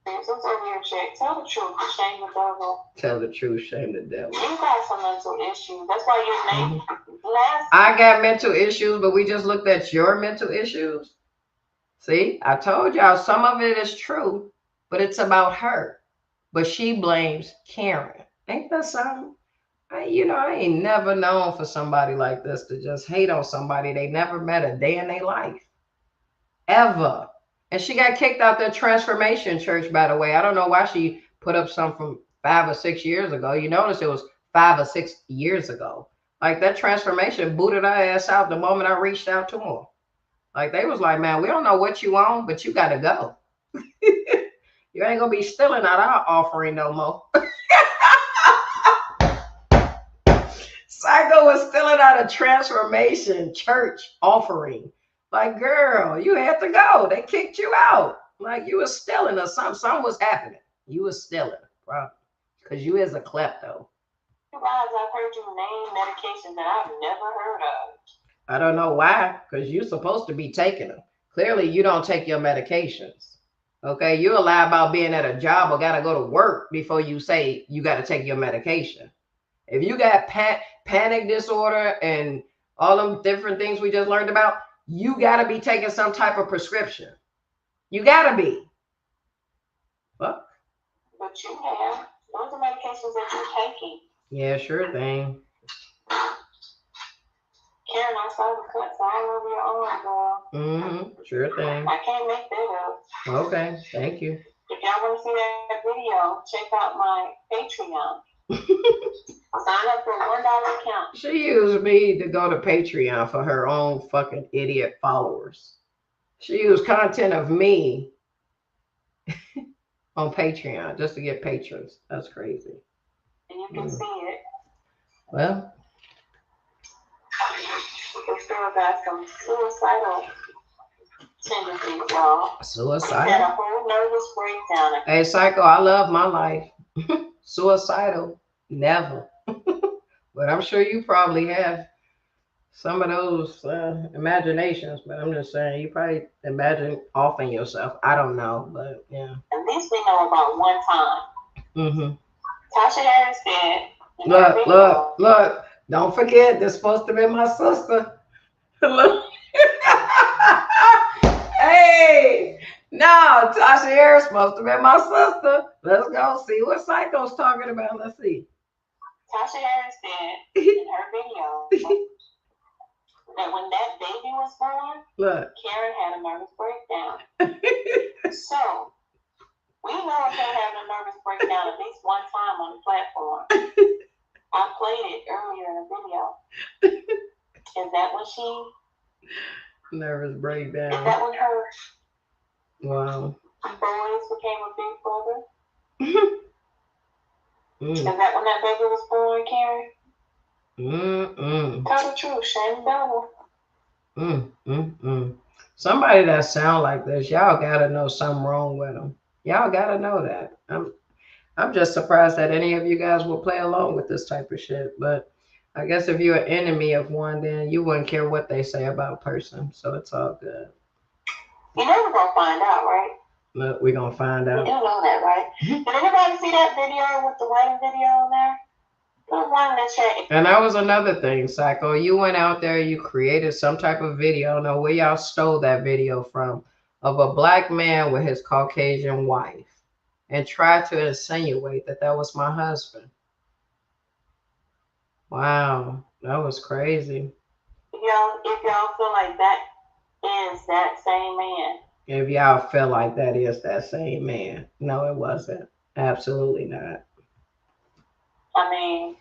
Tell the truth, shame the devil. Tell the truth, shame the devil. You got some mental issues. That's why your name. I got mental issues, but we just looked at your mental issues. See, I told y'all some of it is true, but it's about her. But she blames Karen. Ain't that something? I ain't never known for somebody like this to just hate on somebody they never met a day in their life. Ever. And she got kicked out that transformation church, by the way. I don't know why she put up some from 5 or 6 years ago. You notice it was 5 or 6 years ago. Like, that transformation booted her ass out the moment I reached out to her. Like, they was like, man, we don't know what you on, but you got to go. You ain't going to be stealing out our offering no more. Psycho was stealing out a transformation church offering. Like, girl, you had to go. They kicked you out. Like, you was stealing or something. Something was happening. You was stealing, bro. Because you is a klepto. Guys, I've heard you name medications that I've never heard of. I don't know why, because you're supposed to be taking them. Clearly, you don't take your medications. Okay, you lie about being at a job or got to go to work before you say you got to take your medication. If you got panic disorder and all them different things we just learned about, you got to be taking some type of prescription. You got to be. What? But you have. Those are medications that you're taking. Yeah, sure thing. Karen, I saw the cuts all over your arm, girl. Mm-hmm. Sure thing. I can't make that up. Okay, thank you. If y'all want to see that video, check out my Patreon. Sign up for $1 account. She used me to go to Patreon for her own fucking idiot followers. She used content of me on Patreon just to get patrons. That's crazy. And you can see it. Well, we still got some suicidal tendencies, y'all. Suicidal? And a whole nervous breakdown. Hey, Psycho, I love my life. Suicidal? Never. But I'm sure you probably have some of those imaginations, but I'm just saying, you probably imagine offing yourself. I don't know, but yeah. At least we know about one time. Mm-hmm. Tasha Harris said, Look, don't forget, this supposed to be my sister. Look. Hey, no, Tasha Harris supposed to be my sister. Let's go see what Psycho's talking about. Let's see. Tasha Harris said in her video that when that baby was born, Karen had a nervous breakdown. So, we know Karen had a nervous breakdown at least one time on the platform. I played it earlier in the video. Is that when she... Nervous breakdown. Is that when her... Wow. Boys became a big brother? Is that when that baby was born, Karen? Tell the truth, shame the devil. Somebody that sound like this, y'all gotta know something wrong with them. Y'all gotta know that. I'm just surprised that any of you guys will play along with this type of shit. But I guess if you're an enemy of one, then you wouldn't care what they say about a person. So it's all good. You know we're gonna find out, right? Look, we're gonna find out. You do know that, right? Did anybody see that video with the wedding video on there? Put one in the chat. And that was another thing, Psycho. You went out there, you created some type of video. I don't know where y'all stole that video from, of a black man with his Caucasian wife, and tried to insinuate that that was my husband. Wow, that was crazy. If y'all feel like that is that same man. If y'all feel like that is that same man. No, it wasn't. Absolutely not. I mean,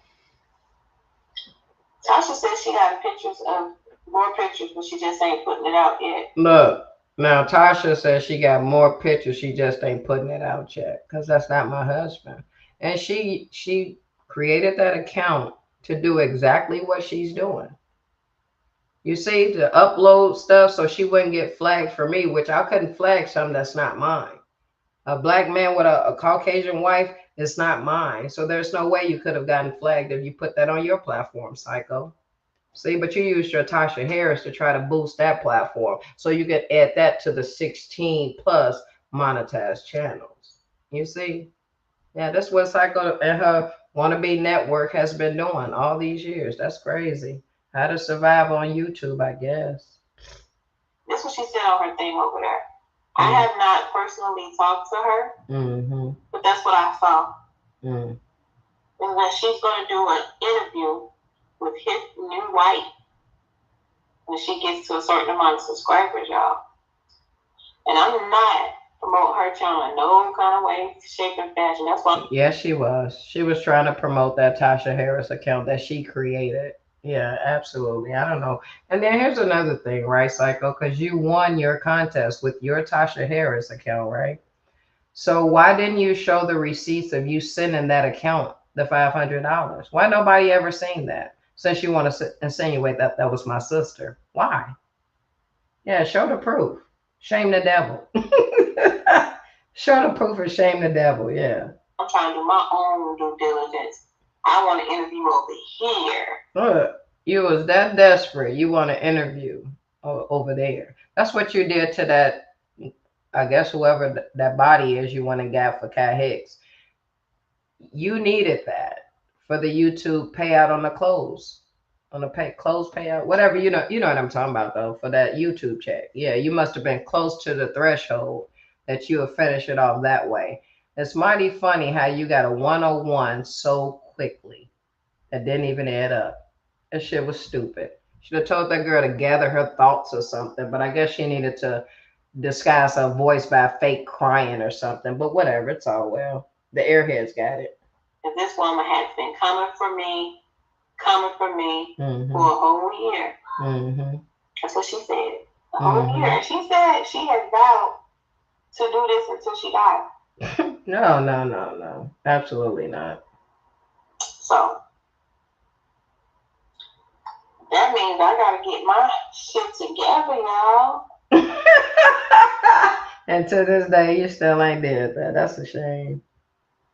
Tasha said she got pictures of more pictures, but she just ain't putting it out yet. Look, now Tasha says she got more pictures, she just ain't putting it out yet, because that's not my husband. And she created that account to do exactly what she's doing. You see, to upload stuff so she wouldn't get flagged for me, which I couldn't flag something that's not mine. A black man with a Caucasian wife is not mine. So there's no way you could have gotten flagged if you put that on your platform, psycho. See, but you used your Tasha Harris to try to boost that platform so you could add that to the 16 plus monetized channels. You see? Yeah, that's what Psycho and her wannabe network has been doing all these years. That's crazy. How to survive on YouTube, I guess. That's what she said on her thing over there. I have not personally talked to her, but that's what I saw. And that she's going to do an interview with his new wife when she gets to a certain amount of subscribers, y'all. And I'm not promoting her channel in no kind of way, shape, and fashion. That's why. Yes, she was. She was trying to promote that Tasha Harris account that she created. Yeah, absolutely. I don't know. And then here's another thing, right, Psycho? Because you won your contest with your Tasha Harris account, right? So why didn't you show the receipts of you sending that account the $500? Why nobody ever seen that? Since you want to insinuate that that was my sister. Why? Yeah, show the proof. Shame the devil. Show the proof and shame the devil. Yeah. I'm trying to do my own due diligence. I want to interview over here. Look, you was that desperate. You want to interview over there. That's what you did to that, I guess, whoever that body is you went and got for Kai Hicks. You needed that for the YouTube payout on the clothes. On the clothes payout, whatever, you know what I'm talking about though, for that YouTube check. Yeah, you must have been close to the threshold that you would finish it off that way. It's mighty funny how you got a 101 so quickly. That didn't even add up. That shit was stupid. Should have told that girl to gather her thoughts or something, but I guess she needed to disguise her voice by fake crying or something. But whatever, it's all well. The airheads got it. And this woman has been coming for me for a whole year. That's what she said. A whole year. She said she has vowed to do this until she died. No. Absolutely not. So that means I gotta get my shit together, y'all. And to this day, you still ain't did that. That's a shame.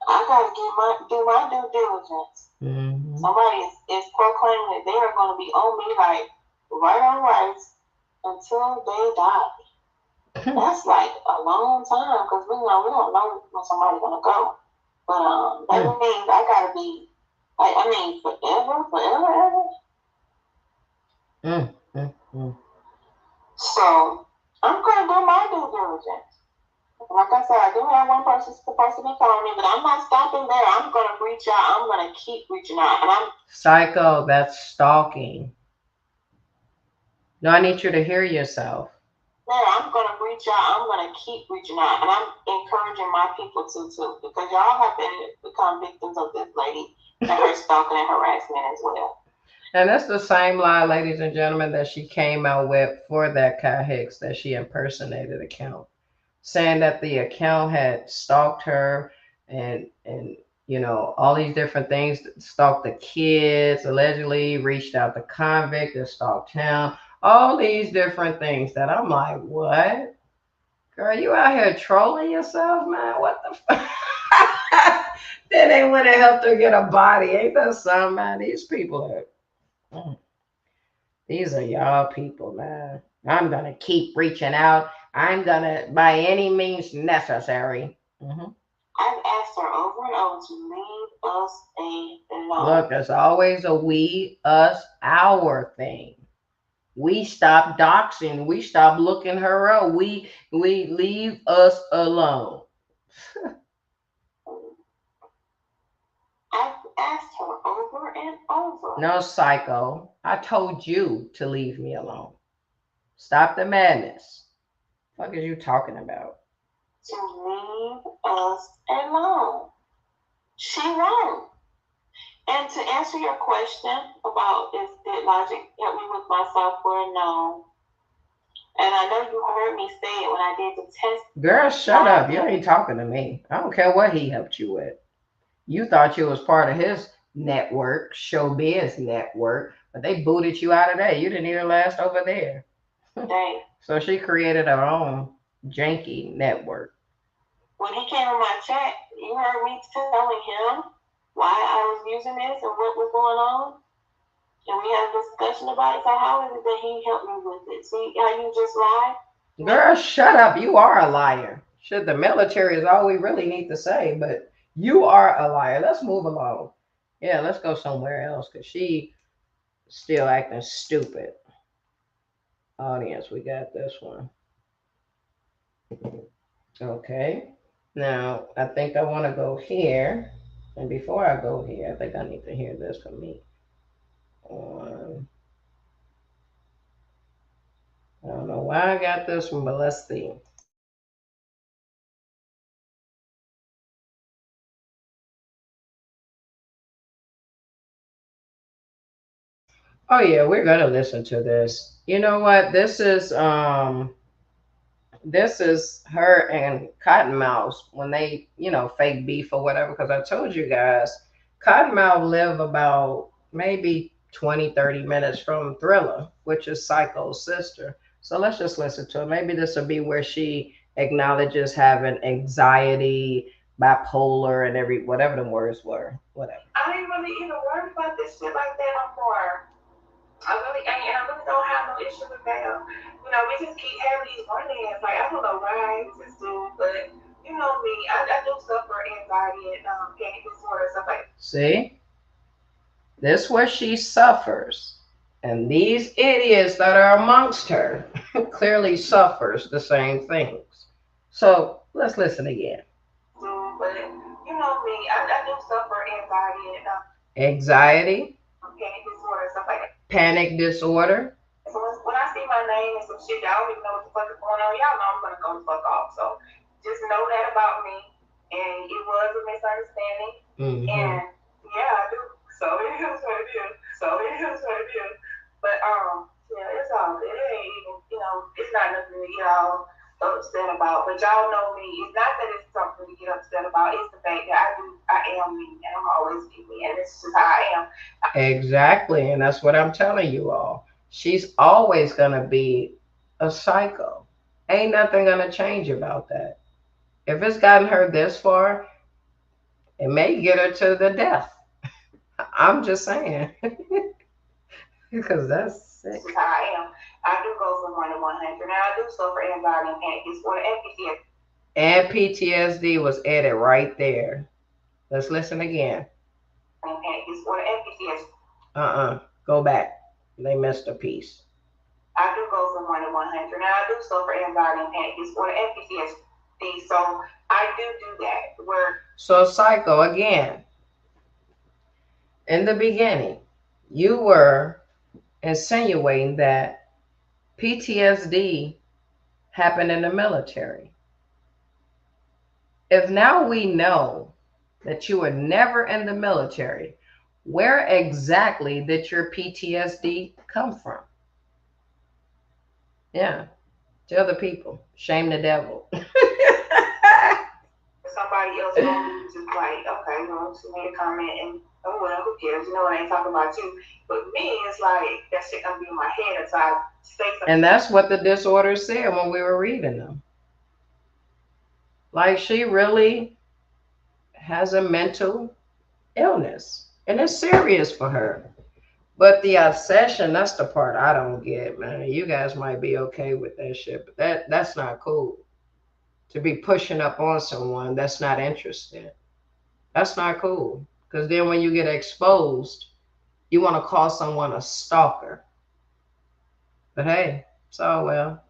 I gotta do my due diligence. Somebody is proclaiming that they are going to be on me like right on rights until they die. That's like a long time because we don't know when somebody's gonna go. But that means I gotta be like, I mean, forever. So I'm gonna do my due diligence. Like I said, I do have one person supposed to be calling me, but I'm not stopping there. I'm gonna reach out. I'm gonna keep reaching out. And I'm Psycho, that's stalking. No, I need you to hear yourself. I'm gonna reach out. I'm gonna keep reaching out, and I'm encouraging my people to too, because y'all have become victims of this lady and her stalking and harassment as well. And that's the same lie, ladies and gentlemen, that she came out with for that Kai Hicks that she impersonated account, saying that the account had stalked her and you know, all these different things, stalked the kids, allegedly reached out to convict and stalked him, all these different things that I'm like, what? Girl, you out here trolling yourself, man? What the fuck? Then they went and helped her get a body. Ain't that something, man? These people are, these are y'all people, man. I'm going to keep reaching out. I'm going to, by any means necessary. I've asked her over and over to leave us alone. Look, there's always a we, us, our thing. We stop doxing. We stop looking her up. We leave us alone. I've asked her over and over. No, psycho. I told you to leave me alone. Stop the madness. What are you talking about? To leave us alone. She won't. And to answer your question of about is did Logic help me with my software? No. And I know you heard me say it when I did the test. Girl, shut up. You ain't talking to me. I don't care what he helped you with. You thought you was part of his network, showbiz network, but they booted you out of there. You didn't even last over there. Dang. So she created her own janky network. When he came in my chat, you heard me telling him why I was using this and what was going on. And we had a discussion about it. So how is it that he helped me with it? See how you just lied? Girl, shut up. You are a liar. Shit, the military is all we really need to say, but you are a liar. Let's move along. Yeah, let's go somewhere else because she still acting stupid. Audience, we got this one. Okay. Now, I think I want to go here. And before I go here, I think I need to hear this from me. I don't know why I got this one, but let's see. Oh yeah, we're gonna listen to this. You know what? This is her and Cottonmouth when they, fake beef or whatever. Because I told you guys, Cottonmouth live about maybe 20, 30 minutes from Thriller, which is Psycho's sister. So let's just listen to it. Maybe this will be where she acknowledges having anxiety, bipolar, and whatever the words were. Whatever. I ain't really even worried about this shit like that no more. I really ain't, and I really don't have no issue with that. We just keep having these run-ins. Like, I don't know why I just do, but you know me, I do suffer anxiety and panic disorder, stuff like that. See? This where she suffers. And these idiots that are amongst her clearly suffers the same things. So let's listen again. But you know me, I do suffer anxiety and anxiety, panic disorder, stuff like that. Panic disorder. So when I see my name and some shit, y'all don't even know what the fuck is going on. Y'all know I'm gonna go the fuck off. So just know that about me. And it was a misunderstanding. Mm-hmm. And yeah, I do. So it is what it is. But yeah, it's all good. It ain't even, it's not nothing to get all upset about. But y'all know me. It's not that it's something to get upset about. It's the fact that I am me, and I'm always me, and it's just how I am. Exactly, and that's what I'm telling you all. She's always gonna be a psycho. Ain't nothing gonna change about that. If it's gotten her this far, it may get her to the death. I'm just saying. Because that's sick. This is how I am. I do go from 1 to 100. Now, I do suffer anxiety and panic disorder and PTSD. And PTSD was added right there. Let's listen again. And panic disorder and PTSD. Go back. They missed a piece. I do go from 1 to 100. Now, I do suffer anxiety and panic disorder and PTSD. So, I do that. So, Psycho, again, in the beginning, you were insinuating that PTSD happened in the military. If now we know that you were never in the military, where exactly did your PTSD come from? Yeah, tell the people. Shame the devil. Somebody else going to like, okay, she made a comment and oh well, who cares? I ain't talking about you. But me, it's like that shit gonna be in my head until I say something. And that's what the disorders said when we were reading them. Like she really has a mental illness. And it's serious for her. But the obsession, that's the part I don't get, man. You guys might be okay with that shit, but that's not cool. To be pushing up on someone that's not interested. That's not cool. Because then when you get exposed, you want to call someone a stalker. But hey, it's all well.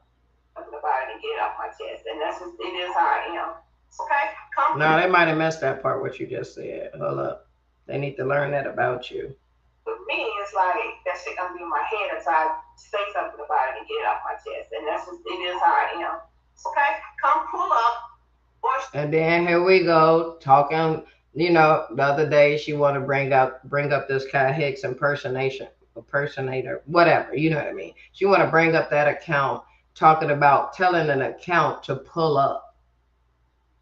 About it and get it off my chest. And that's just, it is how I am. Okay? Come. No, they might have missed that part, what you just said. Hold up. They need to learn that about you. With me, it's like that shit gonna be in my head until I say something about it and get it off my chest. And that's just, it is how I am. Okay? Come pull up. And then here we go, talking You know, the other day she want to bring up this guy Hicks impersonator, whatever. You know what I mean? She want to bring up that account, talking about telling an account to pull up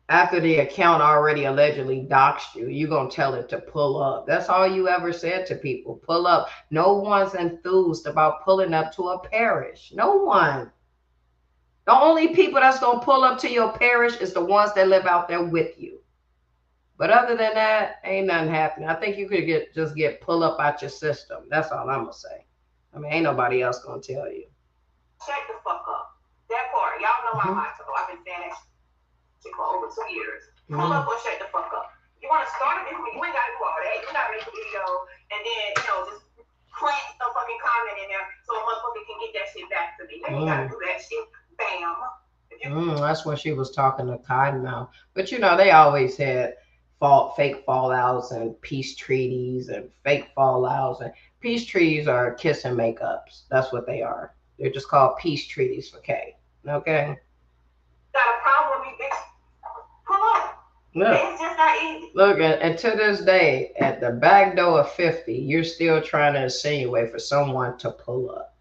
after the account already allegedly doxed you. You gonna tell it to pull up? That's all you ever said to people. Pull up. No one's enthused about pulling up to a parish. No one. The only people that's gonna pull up to your parish is the ones that live out there with you. But other than that, ain't nothing happening. I think you could just get pull up out your system. That's all I'm gonna say. I mean, ain't nobody else gonna tell you. Shut the fuck up. That part, y'all know my motto. I've been saying that for over 2 years. Pull up or shut the fuck up. You want to start a business, you ain't got to do all that. You got to make a video and then, just plant some fucking comment in there so a motherfucker can get that shit back to me. You ain't got to do that shit. Bam. That's when she was talking to Cottonmouth. But they always had fake fallouts and peace treaties and fake fallouts. And peace treaties are kiss and makeups. That's what they are. They're just called peace treaties for K. Okay? Got a problem with me, bitch? Pull up. Look, it's just not easy. Look, and to this day, at the back door of 50, you're still trying to insinuate for someone to pull up.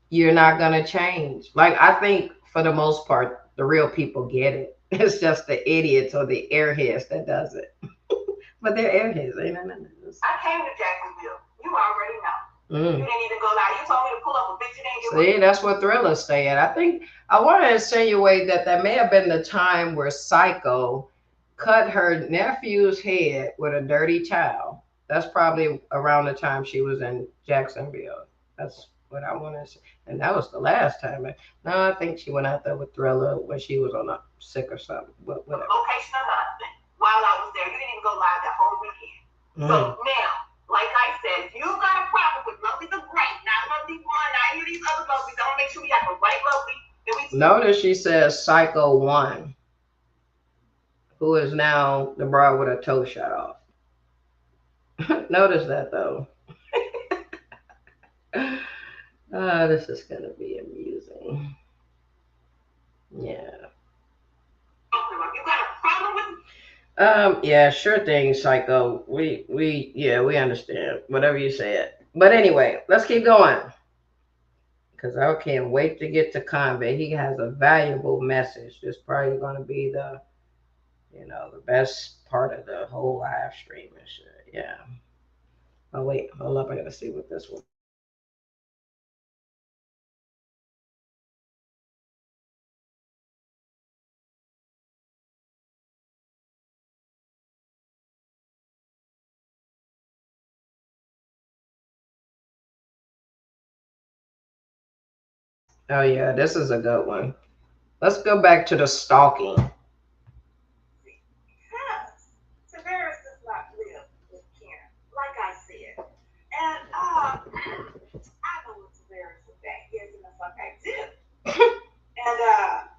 You're not going to change. Like, I think for the most part, the real people get it. It's just the idiots or the airheads that does it. But they're airheads. Ain't none of this. I came to Jacksonville. You already know. You didn't even go out. You told me to pull up a bitch. You didn't get. See, that's what thrillers stay at. I think I want to insinuate that may have been the time where Psycho cut her nephew's head with a dirty towel. That's probably around the time she was in Jacksonville. That's what I want to say. And that was the last time. No, I think she went out there with Thriller when she was on a sick or something. But whatever. Location or not, while I was there, you didn't even go live that whole weekend. So now, like I said, you got a problem with Lovely the Great, not Lovely One, not any of these other Lovelies. I want to make sure we have the right Lovely. Notice she says Psycho 1, who is now the broad with her toe shot off. Notice that, though. This is going to be amusing. Yeah. You got a problem with me? Yeah, sure thing, Psycho. We understand. Whatever you said. But anyway, let's keep going. Because I can't wait to get to Convent. He has a valuable message. This is probably going to be the best part of the whole live stream and shit. Yeah. Oh, wait. Hold up. I got to see what this one. Oh, yeah. This is a good one. Let's go back to the stalking.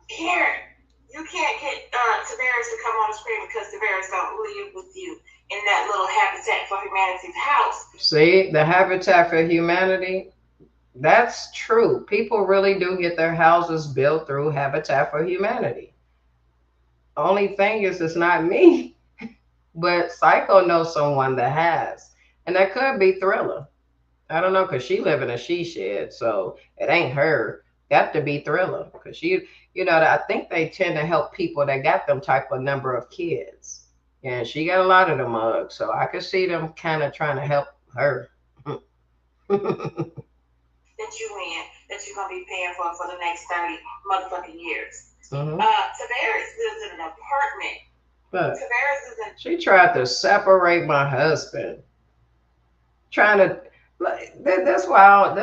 Karen, you can't get Tavares to come on the screen because Tavares don't live with you in that little Habitat for Humanity's house. See, the Habitat for Humanity, that's true. People really do get their houses built through Habitat for Humanity. Only thing is, it's not me. But Psycho knows someone that has. And that could be Thriller. I don't know, because she live in a she shed, so it ain't her. Got to be Thriller, because I think they tend to help people that got them type of number of kids. And she got a lot of them mugs, so I could see them kind of trying to help her. That you in, that you're going to be paying for the next 30 motherfucking years. Tavares lives in an apartment. But Tavares is in. She tried to separate my husband. Trying to. That's why I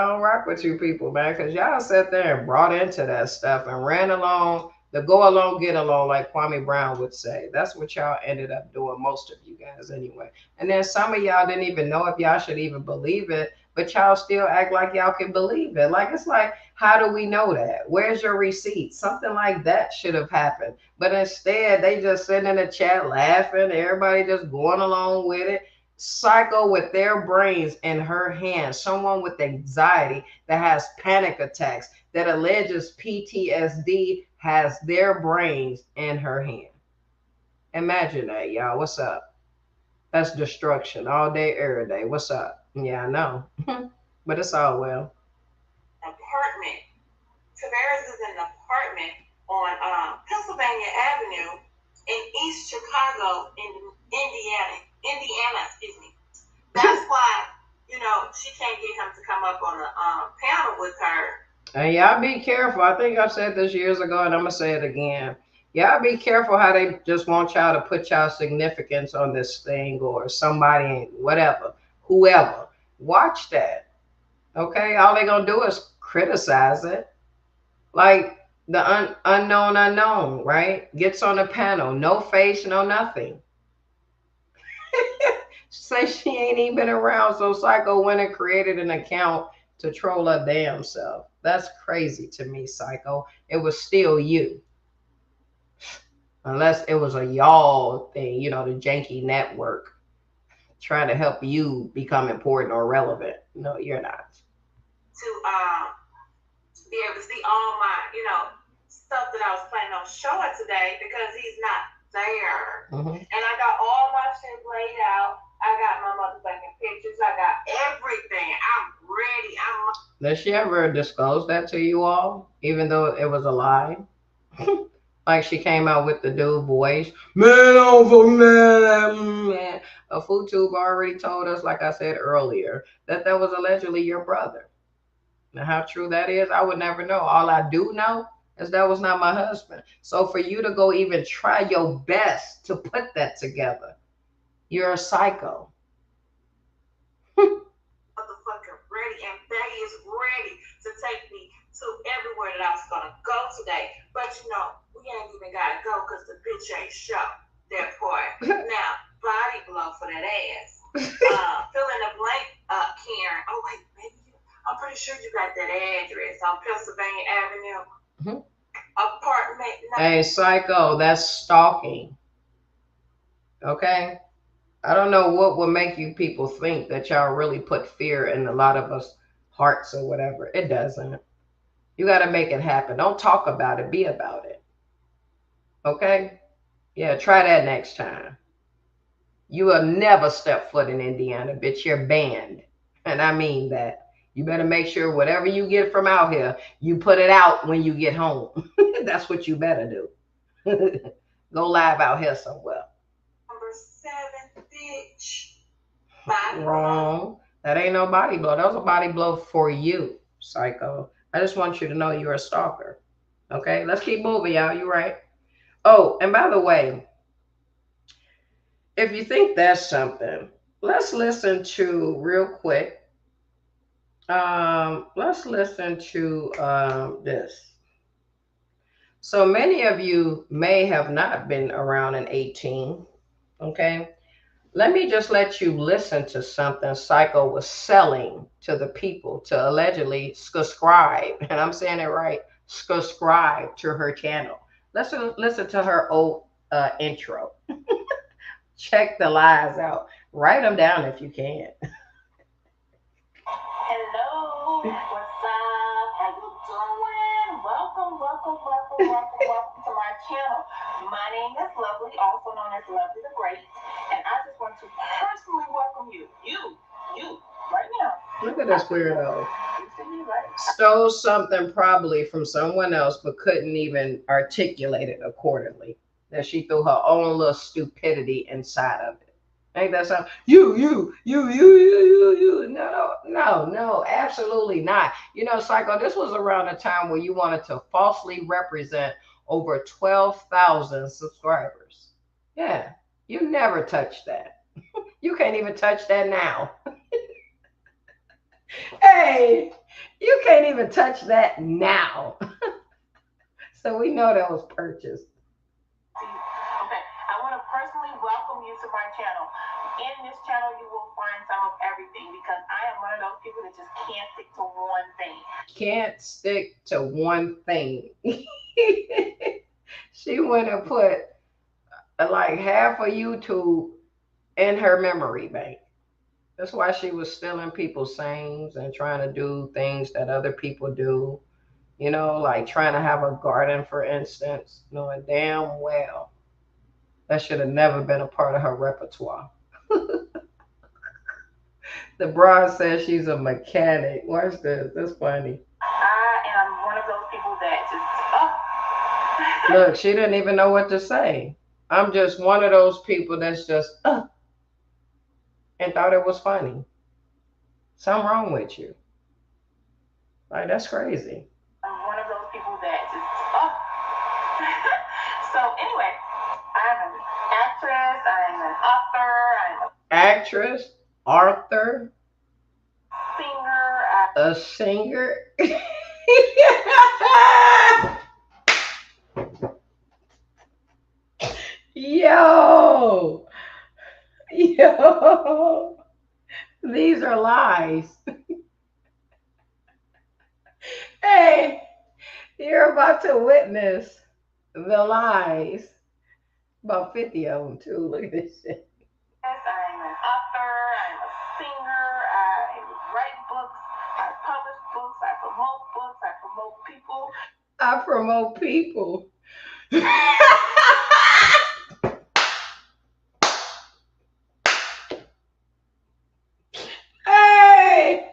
don't rock with you people, man, because y'all sat there and brought into that stuff and ran along the go along, get along, like Kwame Brown would say. That's what y'all ended up doing, most of you guys anyway. And then some of y'all didn't even know if y'all should even believe it, but y'all still act like y'all can believe it. Like, it's like, how do we know that? Where's your receipt? Something like that should have happened. But instead, they just sitting in the chat laughing, everybody just going along with it. Psycho with their brains in her hands, someone with anxiety that has panic attacks, that alleges PTSD, has their brains in her hand. Imagine that, y'all. What's up? That's destruction all day, every day. What's up? Yeah, I know. But it's all well. Apartment. Tavares is an apartment on Pennsylvania Avenue in East Chicago, in Indiana, excuse me. That's why, she can't get him to come up on the panel with her. And y'all be careful. I think I've said this years ago, and I'm gonna say it again. Y'all be careful how they just want y'all to put y'all significance on this thing or somebody, whatever, whoever. Watch that. Okay, all they gonna do is criticize it. Like the unknown unknown, right? Gets on the panel, no face, no nothing. Say she ain't even been around, so Psycho went and created an account to troll her damn self. That's crazy to me, Psycho. It was still you. Unless it was a y'all thing, the janky network trying to help you become important or relevant. No, you're not. To be able to see all my, stuff that I was planning on showing today because he's not there. And I got all my shit laid out. I got my motherfucking pictures. I got everything. I'm ready. Does she ever disclose that to you all, even though it was a lie? Like she came out with the dude voice, man over man. A food tube already told us, like I said earlier, that was allegedly your brother. Now, how true that is, I would never know. All I do know is that was not my husband. So for you to go even try your best to put that together, you're a psycho. Motherfucker ready, and Betty is ready to take me to everywhere that I was gonna go today. But we ain't even gotta go because the bitch ain't show that part. Now, body blow for that ass. Fill in the blank, Karen. Oh wait, maybe I'm pretty sure you got that address on Pennsylvania Avenue. Apartment. Hey, Psycho, that's stalking. Okay? I don't know what would make you people think that y'all really put fear in a lot of us hearts or whatever. It doesn't. You got to make it happen. Don't talk about it, be about it. Okay? Yeah, try that next time. You will never step foot in Indiana, bitch. You're banned. And I mean that. You better make sure whatever you get from out here, you put it out when you get home. That's what you better do. Go live out here somewhere. Number 7, bitch. Wrong. That ain't no body blow. That was a body blow for you, Psycho. I just want you to know you're a stalker. Okay, let's keep moving, y'all. You're right. Oh, and by the way, if you think that's something, let's listen to real quick. Let's listen to this. So many of you may have not been around in 18. Okay. Let me just let you listen to something Psycho was selling to the people to allegedly subscribe. And I'm saying it right, subscribe to her channel. Listen to her old intro. Check the lies out. Write them down if you can. Hello, what's up? How you doing? Welcome to my channel. My name is Lovely, also known as Lovely the Great, and I just want to personally welcome you, right now. Look at this weirdo. Stole something probably from someone else, but couldn't even articulate it accordingly. That she threw her own little stupidity inside of it. Ain't that something? You. No, absolutely not. Psycho, this was around a time where you wanted to falsely represent over 12,000 subscribers. Yeah, you never touched that. You can't even touch that now. Hey, you can't even touch that now. So we know that was purchased. Okay, I want to personally welcome you to my channel. In this channel, you will find some of everything because I am one of those people that just can't stick to one thing. Can't stick to one thing. She went and put like half of YouTube in her memory bank. That's why she was stealing people's sayings and trying to do things that other people do. Like trying to have a garden, for instance, knowing damn well That should have never been a part of her repertoire. The broad says she's a mechanic. Watch this. That's funny. I am one of those people that just, Look, she didn't even know what to say. I'm just one of those people that's just, and thought it was funny. Something wrong with you. Like, that's crazy. I'm one of those people that just, So anyway, I'm an actress, I'm an author, I'm a actress, author, singer, a singer. Yo, yo, these are lies. Hey, you're about to witness the lies. About 50 of them, too. Look at this shit. Yes, I'm an author, I'm a singer, I write books, I publish books, I promote books, I promote people. I promote people. Hey!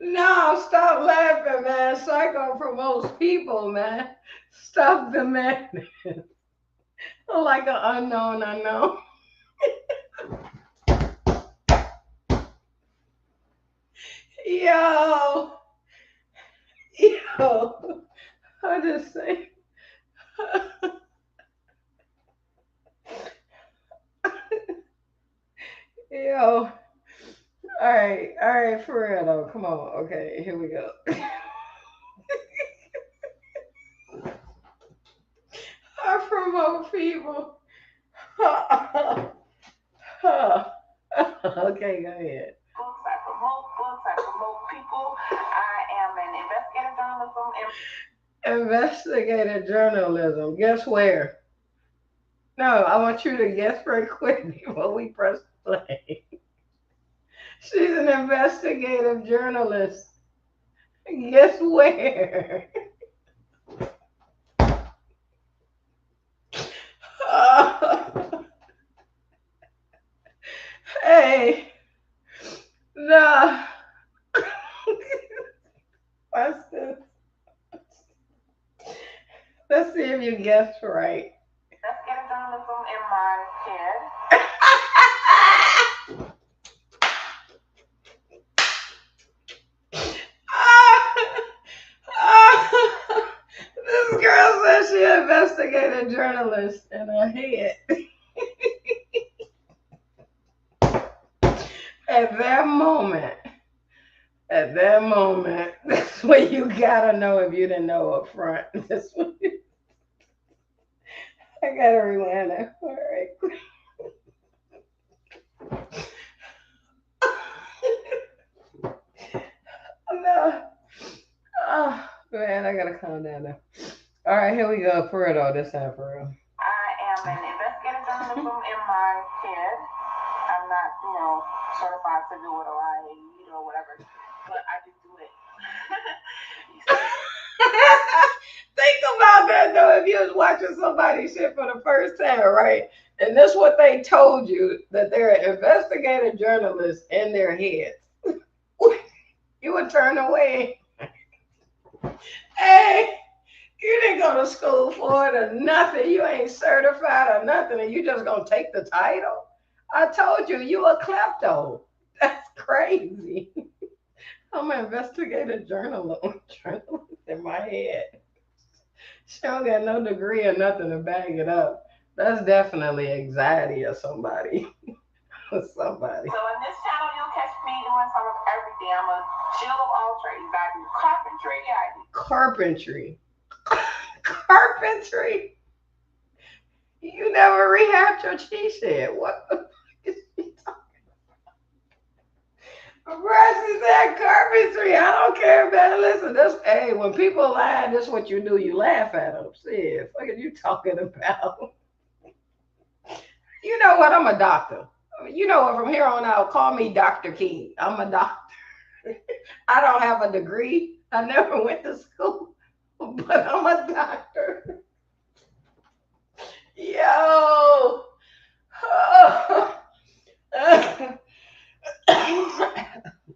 No, stop laughing, man. Psycho promotes people, man. Stop the madness. Like an unknown. Yo, yo, I just say, yo, all right, for real though, come on, okay, here we go. I promote people. Okay, go ahead. Books, I promote people. I am an Investigative journalism. Guess where? No, I want you to guess right quick before we press play. She's an investigative journalist. Guess where? Hey, no. What's this? Let's see if you guessed right. investigative journalism in my head. This girl says she investigated journalist in her head. At that moment, that's what you gotta know if you didn't know up front. That's what I gotta rewind that. All right. No. Oh, man, I gotta calm down now. All right, here we go. For real, though. This time for real. I am an investigative journalism in my head. I'm not, certified to do it or whatever, but I do it. Think about that though. If you was watching somebody shit for the first time, right? And this what they told you that they're an investigative journalist in their heads. You would turn away. Hey, you didn't go to school for it or nothing. You ain't certified or nothing, and you just gonna take the title. I told you a klepto. That's crazy. I'm an investigative journalist in my head. She don't got no degree or nothing to back it up. That's definitely anxiety or somebody. Somebody. So in this channel, you'll catch me doing some of everything. I'm a jill of all trades. I do carpentry. Carpentry. Carpentry. You never rehabbed your t-shirt. What the fuck is she talking about? Brush said carpentry. I don't care about it. Listen, hey, when people lie, this is what you do. You laugh at them. See, what are you talking about? You know what? I'm a doctor. You know what? From here on out, call me Dr. King. I'm a doctor. I don't have a degree. I never went to school, but I'm a doctor. Yo,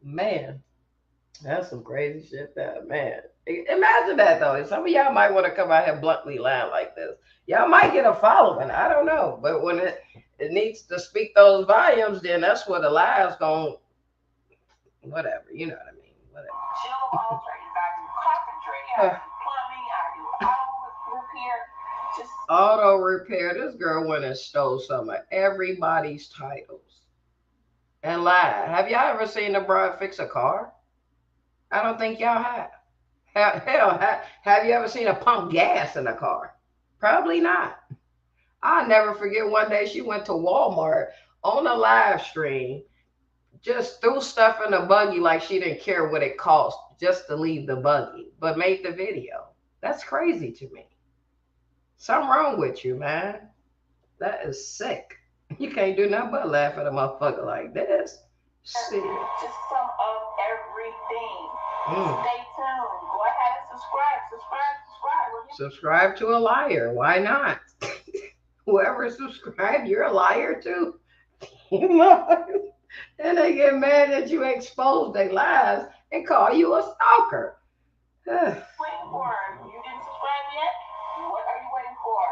Man, that's some crazy shit there, man. Imagine that though. Some of y'all might want to come out here bluntly lying like this. Y'all might get a following. I don't know. But when it needs to speak those volumes, then that's where the lies going whatever. You know what I mean. Whatever. I do carpentry, I do plumbing, I do auto repair. Auto repair. This girl went and stole some of everybody's titles and lied. Have y'all ever seen a broad fix a car? I don't think y'all have. Hell, have you ever seen a pump gas in a car? Probably not. I'll never forget one day she went to Walmart on a live stream, just threw stuff in a buggy like she didn't care what it cost just to leave the buggy, but made the video. That's crazy to me. Something wrong with you, man. That is sick. You can't do nothing but laugh at a motherfucker like this. Sick. Just some of everything. Stay tuned. Go ahead and subscribe. Subscribe to a liar. Why not? Whoever subscribed, you're a liar too. And they get mad that you expose their lies and call you a stalker. Waiting for you didn't subscribe yet? What are you waiting for?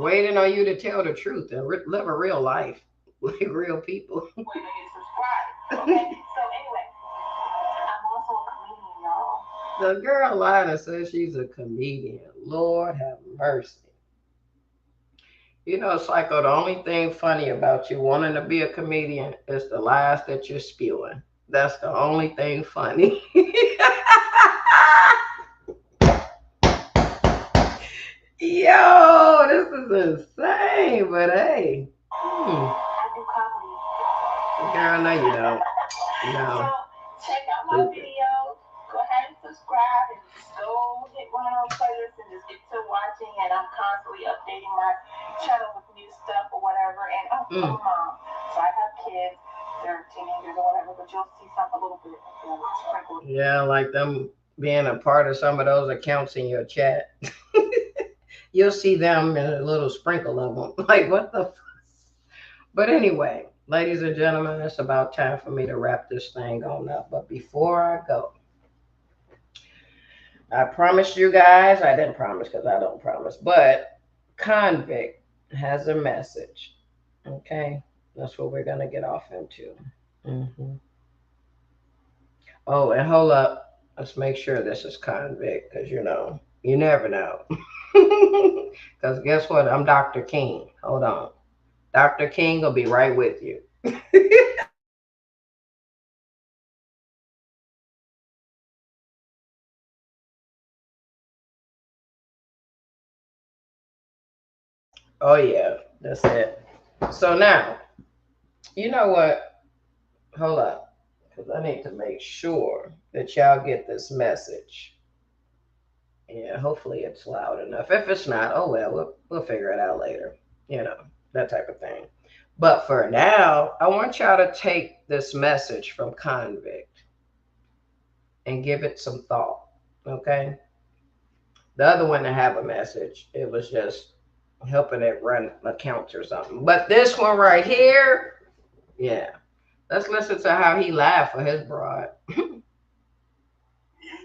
Waiting on you to tell the truth and live a real life like real people. Waiting on you to subscribe. Okay. So anyway, I'm also a comedian, y'all. The girl lied and says she's a comedian. Lord have mercy. You know, Psycho, the only thing funny about you wanting to be a comedian is the lies that you're spewing. That's the only thing funny. Yo, this is insane, but hey. I do comedy. Girl, no, you don't. No. So, check out my videos. Go ahead and subscribe and just go hit one of those playlists and just get to watching. And I'm constantly updating my channel with new stuff or whatever. And I'm a mom, so I have kids. They're teenagers or whatever, but you'll see some a little bit sprinkled. Yeah, like them being a part of some of those accounts in your chat. You'll see them in a little sprinkle of them. Like, what the? But anyway, ladies and gentlemen, it's about time for me to wrap this thing on up. But before I go, I promised you guys, I didn't promise because I don't promise, but Convict has a message. Okay? That's what we're going to get off into. Oh, and hold up. Let's make sure this is Convict because, you know, you never know. Because guess what? I'm Dr. King. Hold on. Dr. King will be right with you. Oh, yeah. That's it. So now, you know what? Hold up. Because I need to make sure that y'all get this message. Yeah, hopefully it's loud enough. If it's not, oh well, we'll figure it out later. You know, that type of thing. But for now, I want y'all to take this message from Convict and give it some thought. Okay? The other one to have a message, it was just helping it run accounts or something. But this one right here, yeah. Let's listen to how he laughed for his broad. You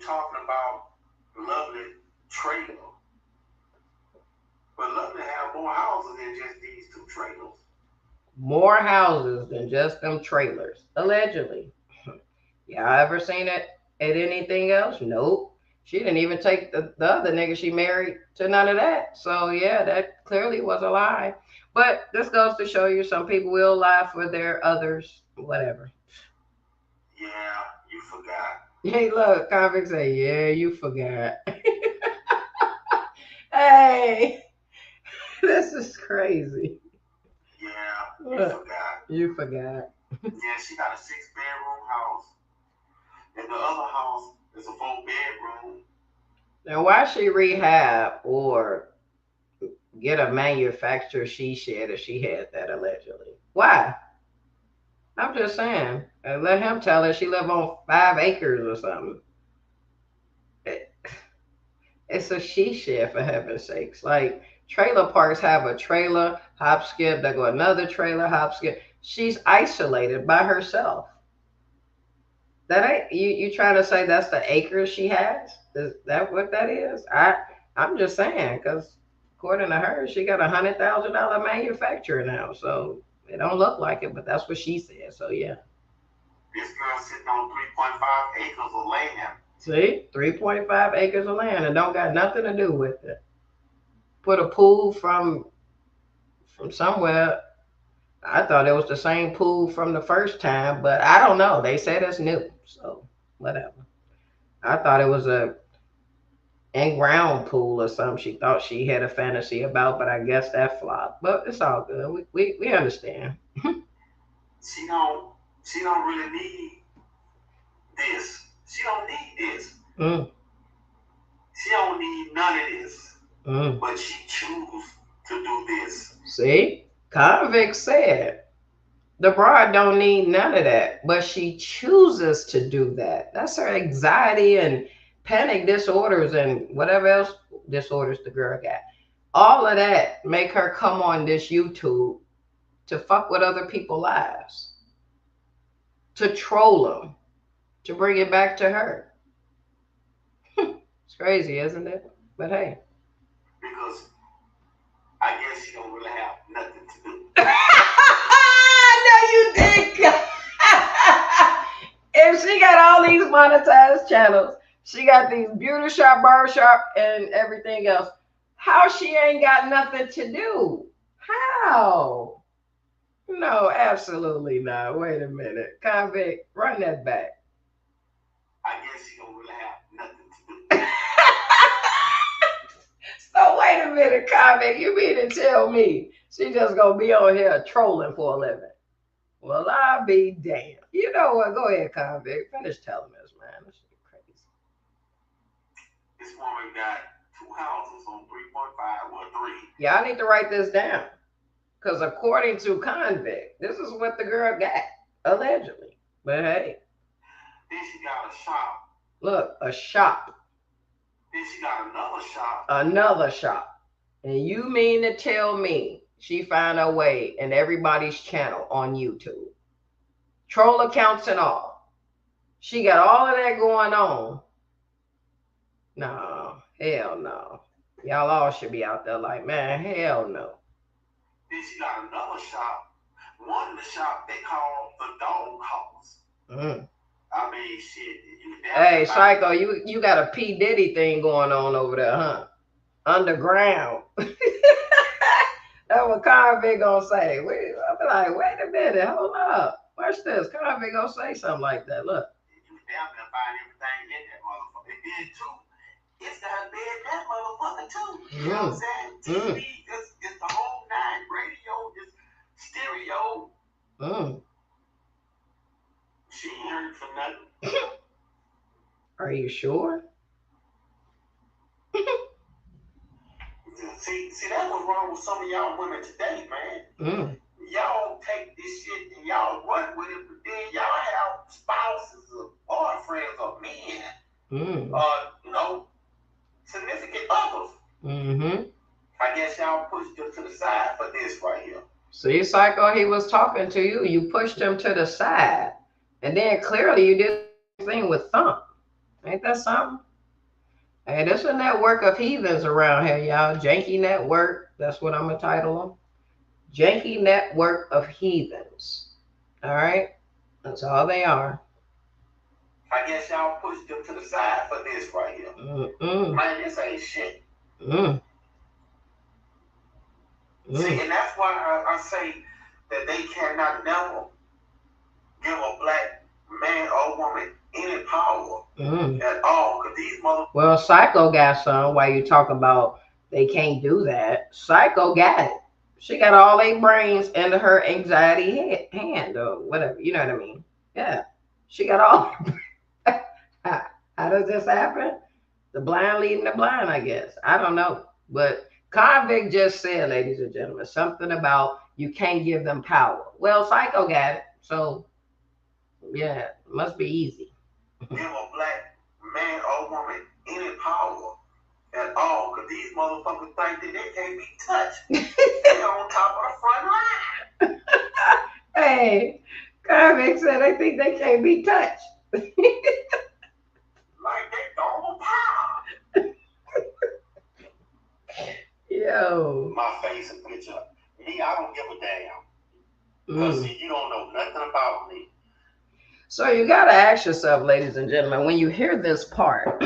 talking about Lovely trailer. But Lovely have more houses than just these two trailers. More houses than just them trailers, allegedly. Y'all ever seen it at anything else? Nope. She didn't even take the other nigga she married to none of that. So yeah, that clearly was a lie. But this goes to show you some people will lie for their others, whatever. Yeah, you forgot. Hey, look, Convict say, yeah, you forgot. Hey, this is crazy. Yeah, you forgot. You forgot. Yeah, she got a 6-bedroom house. And the other house is a 4-bedroom. Now, why she rehab or get a manufacturer she shed if she had that allegedly? Why? I'm just saying. Let him tell her she live on 5 acres or something. It's a she shed, for heaven's sakes. Like, Trailer parks have a trailer, hop skip, they go another trailer, hop skip. She's isolated by herself. That ain't you trying to say that's the acres she has? Is that what that is? I'm just saying, because according to her, she got $100,000 manufacturer now. So it don't look like it, but that's what she said. So yeah. This girl sitting on 3.5 acres of land. See, 3.5 acres of land and don't got nothing to do with it. Put a pool from somewhere. I thought it was the same pool from the first time, but I don't know. They said it's new, so whatever. I thought it was a in-ground pool or something. She thought she had a fantasy about, but I guess that flopped. But it's all good. We understand. She don't really need this. She don't need this. She don't need none of this. But she chooses to do this. See? Convict said the broad don't need none of that, but she chooses to do that. That's her anxiety and panic disorders and whatever else disorders the girl got. All of that make her come on this YouTube to fuck with other people's lives, to troll them, to bring it back to her. It's crazy, isn't it? But hey. Because I guess she don't really have nothing to do. No, you didn't. If she got all these monetized channels, she got these beauty shop, barber shop, and everything else, how she ain't got nothing to do? How? No, absolutely not. Wait a minute. Convict, run that back. I guess she don't really have nothing to do. So wait a minute, Convict. You mean to tell me she just gonna be on here trolling for a living? Well, I'll be damned. You know what? Go ahead, Convict. Finish telling us, man. This shit crazy. This woman got 2 houses on 3.5 or 3. Yeah, I need to write this down. Because according to Convict, this is what the girl got, allegedly. But hey. Then she got a shop. Look, a shop. Then she got another shop. Another shop. And you mean to tell me she found her way in everybody's channel on YouTube? Troll accounts and all. She got all of that going on. No, hell no. Y'all all should be out there like, man, hell no. Then she got another shop. One of the shop they call the dog house. I mean, shit. Hey, Psycho, you got a P. Diddy thing going on over there, huh? Underground. That's what Convict gonna say. I'm like, wait a minute, hold up. Watch this. Convict gonna say something like that. Look. You damn near find everything in that motherfucker. And then too, it's got a bed that motherfucker too. You know what I'm saying? TV, it's the whole 9. Radio, it's stereo. She ain't heard for nothing. Are you sure? See, that's what's wrong with some of y'all women today, man. Y'all take this shit and y'all run with it, but then y'all have spouses or boyfriends or men, you know, significant others. I guess y'all pushed them to the side for this right here. See, Psycho, he was talking to you. You pushed him to the side. And then clearly you did the thing with Thump. Ain't that something? Hey, there's a network of heathens around here, y'all. Janky Network. That's what I'm going to title them. Janky Network of Heathens. All right? That's all they are. I guess y'all pushed them to the side for this right here. Man, this ain't shit. See, and that's why I say that they cannot never give a black man or woman any power at all. Because these Well, Psycho got some. Why you talk about they can't do that? Psycho got it. She got all their brains into her anxiety hand or whatever. You know what I mean? Yeah. She got all. How does this happen? The blind leading the blind, I guess. I don't know. But Convict just said, ladies and gentlemen, something about you can't give them power. Well, Psycho got it. So, yeah, it must be easy. Give a black man or woman any power at all. Because these motherfuckers motherfuckers think that they can't be touched. They're on top of the front line. Hey, convicts said they think they can't be touched. Like they normal power. Yo. My face and picture. Me, I don't give a damn. Because see, you don't know nothing about me. So you got to ask yourself, ladies and gentlemen, when you hear this part,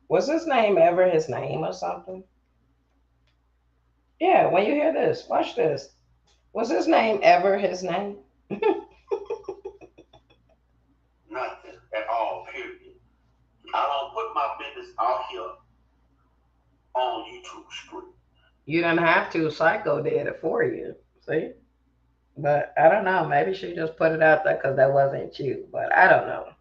was his name ever his name or something? Yeah, when you hear this, watch this. Was his name ever his name? Nothing at all, period. I don't put my business out here on YouTube Street. You don't have to. Psycho did it for you. See? But I don't know. Maybe she just put it out there because that wasn't you. But I don't know.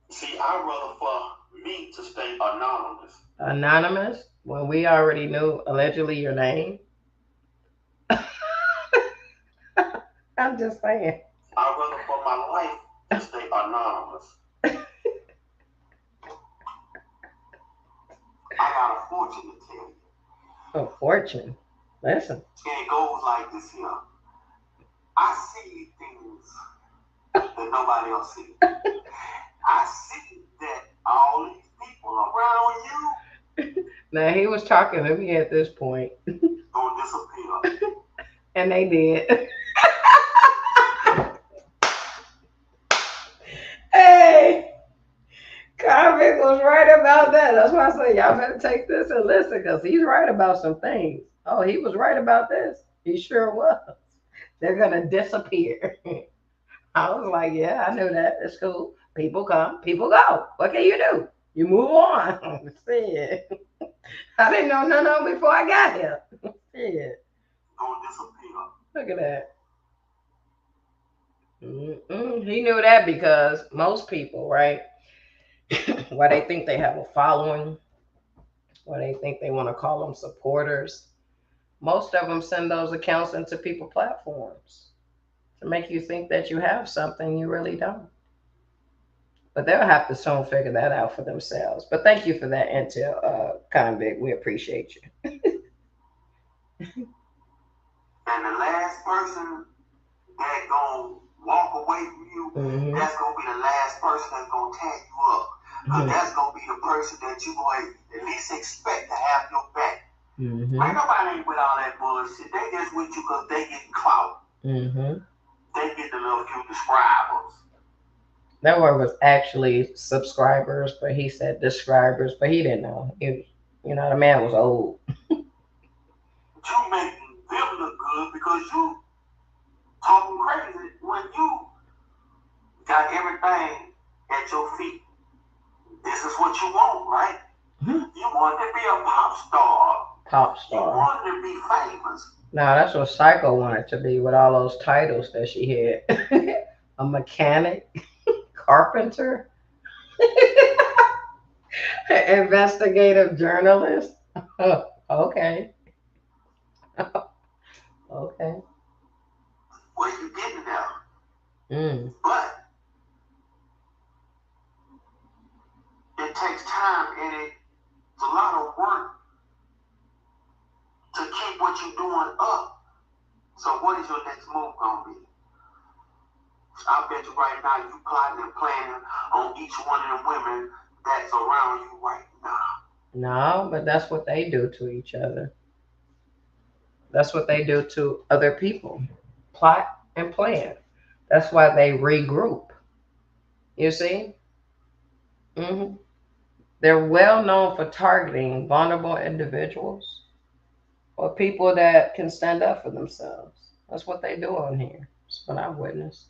See, I'd rather for me to stay anonymous. Anonymous? When we already knew allegedly your name? I'm just saying. I'd rather for my life to stay anonymous. I got a fortune to tell you. A fortune? Listen. And it goes like this here. I see things that nobody else sees. I see that all these people around you. Now he was talking to me at this point. Gonna disappear. And they did. Hey, Convict was right about that. That's why I say y'all better take this and listen, because he's right about some things. Oh, he was right about this. He sure was. They're gonna disappear. I was like, yeah, I knew that. It's cool. People come, people go. What can you do? You move on. Shit. I didn't know none of them before I got here. Shit. Gonna disappear. Look at that. He knew that because most people, right? Why they think they have a following, why they think they want to call them supporters. Most of them send those accounts into people platforms to make you think that you have something you really don't. But they'll have to soon figure that out for themselves. But thank you for that intel, Convict. We appreciate you. And the last person that gonna walk away from you, that's gonna be the last person that's gonna tag you up. Because that's gonna be the person that you going to at least expect to have your back. Ain't nobody ain't with all that bullshit. They just with you because they getting clout. They get the little few subscribers. That word was actually subscribers, but he said describers, but he didn't know. The man was old. You making them look good because you talking crazy when you got everything at your feet. This is what you want, right? You want to be a pop star. Pop star. You wanted to be famous. No, that's what Psycho wanted to be with all those titles that she had. A mechanic, carpenter, investigative journalist. Okay. Okay. Where you getting now? But it takes time and it's a lot of work to keep what you're doing up. So what is your next move gonna be? I bet you right now you plotting and planning on each one of the women that's around you right now. No, but that's what they do to each other. That's what they do to other people. Plot and plan. That's why they regroup. You see? They're well known for targeting vulnerable individuals or people that can stand up for themselves. That's what they do on here. That's what I've witnessed.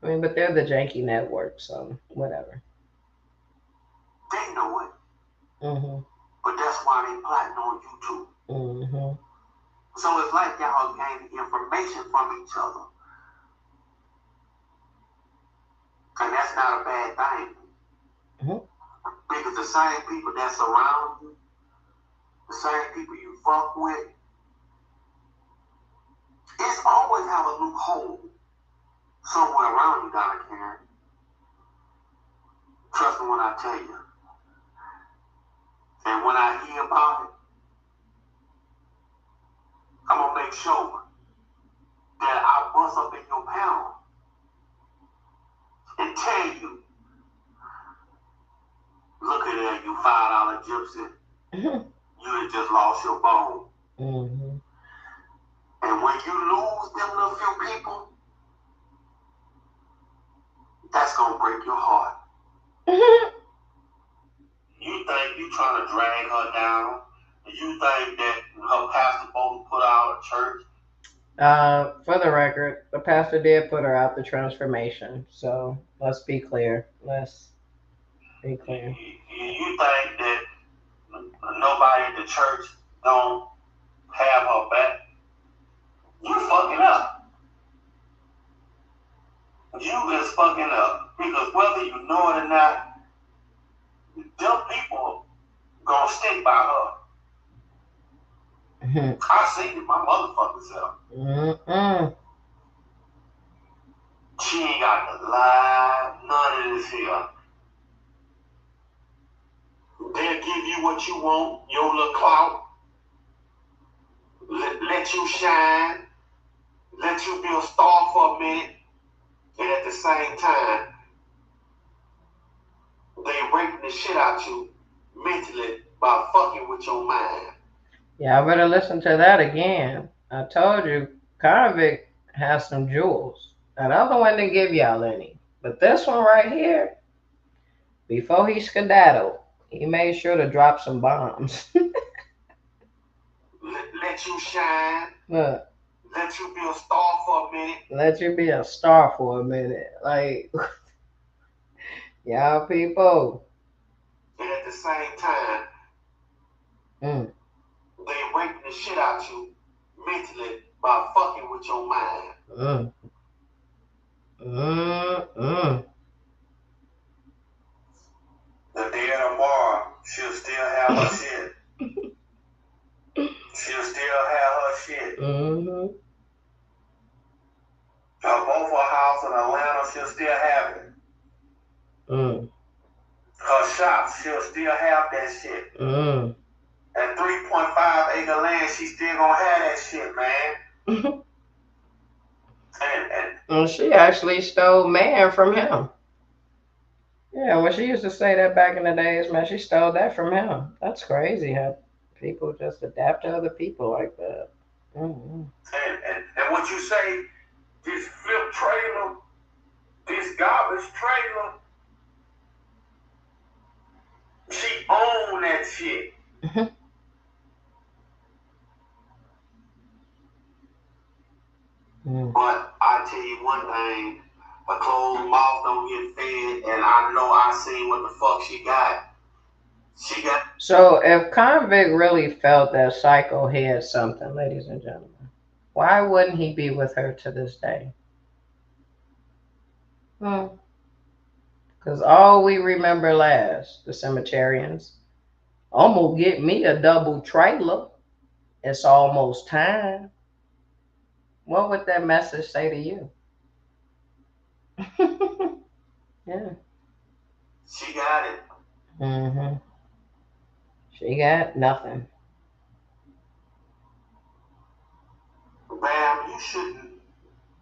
I mean, but they're the janky network, so whatever. They know it. But that's why they plotting on YouTube. So it's like y'all gaining information from each other. And that's not a bad thing. Because the same people that surround you, the same people you fuck with, it's always have a loophole somewhere around you, Donna Karen. Trust me when I tell you. And when I hear about it, I'm going to make sure that I bust up in your panel and tell you, look at that, you $5 gypsy. You had just lost your bone. And when you lose them little few people, that's going to break your heart. You think you trying to drag her down? You think that her pastor supposed to put her out of church? For the record, the pastor did put her out the transformation. So let's be clear. Let's be clear. You think that nobody in the church don't have her back? You fucking up. You is fucking up. Because whether you know it or not, them people gonna stick by her. I seen it my motherfucking self. She ain't got to lie, none of this here. They'll give you what you want, your little clout. Let you shine. Let you be a star for a minute. And at the same time, they raping the shit out you mentally by fucking with your mind. Yeah, I better listen to that again. I told you, Convict has some jewels. That other one didn't give y'all any. But this one right here, before he skedaddled, he made sure to drop some bombs. Let you shine. Look. Let you be a star for a minute. Let you be a star for a minute. Like, y'all people. And at the same time, they raping the shit out you mentally by fucking with your mind. The day of tomorrow, she'll still have her shit. She'll still have her shit. Both her house in Atlanta, she'll still have it. Her shop, she'll still have that shit. That 3.5 acre land, she still gonna have that shit, man. And she actually stole man from him. Yeah, well, she used to say that back in the days, man. She stole that from him. That's crazy how people just adapt to other people like that. And what you say, this flip trailer, this garbage trailer, she owned that shit. But I tell you one thing, a closed mouth don't get fed, and I know I seen what the fuck she got. So if Convict really felt that Psycho had something, ladies and gentlemen, why wouldn't he be with her to this day? Because all we remember last, the cemeterians, I'm going to get me a double trailer. It's almost time. What would that message say to you? Yeah. She got it. She got nothing. Bam, you shouldn't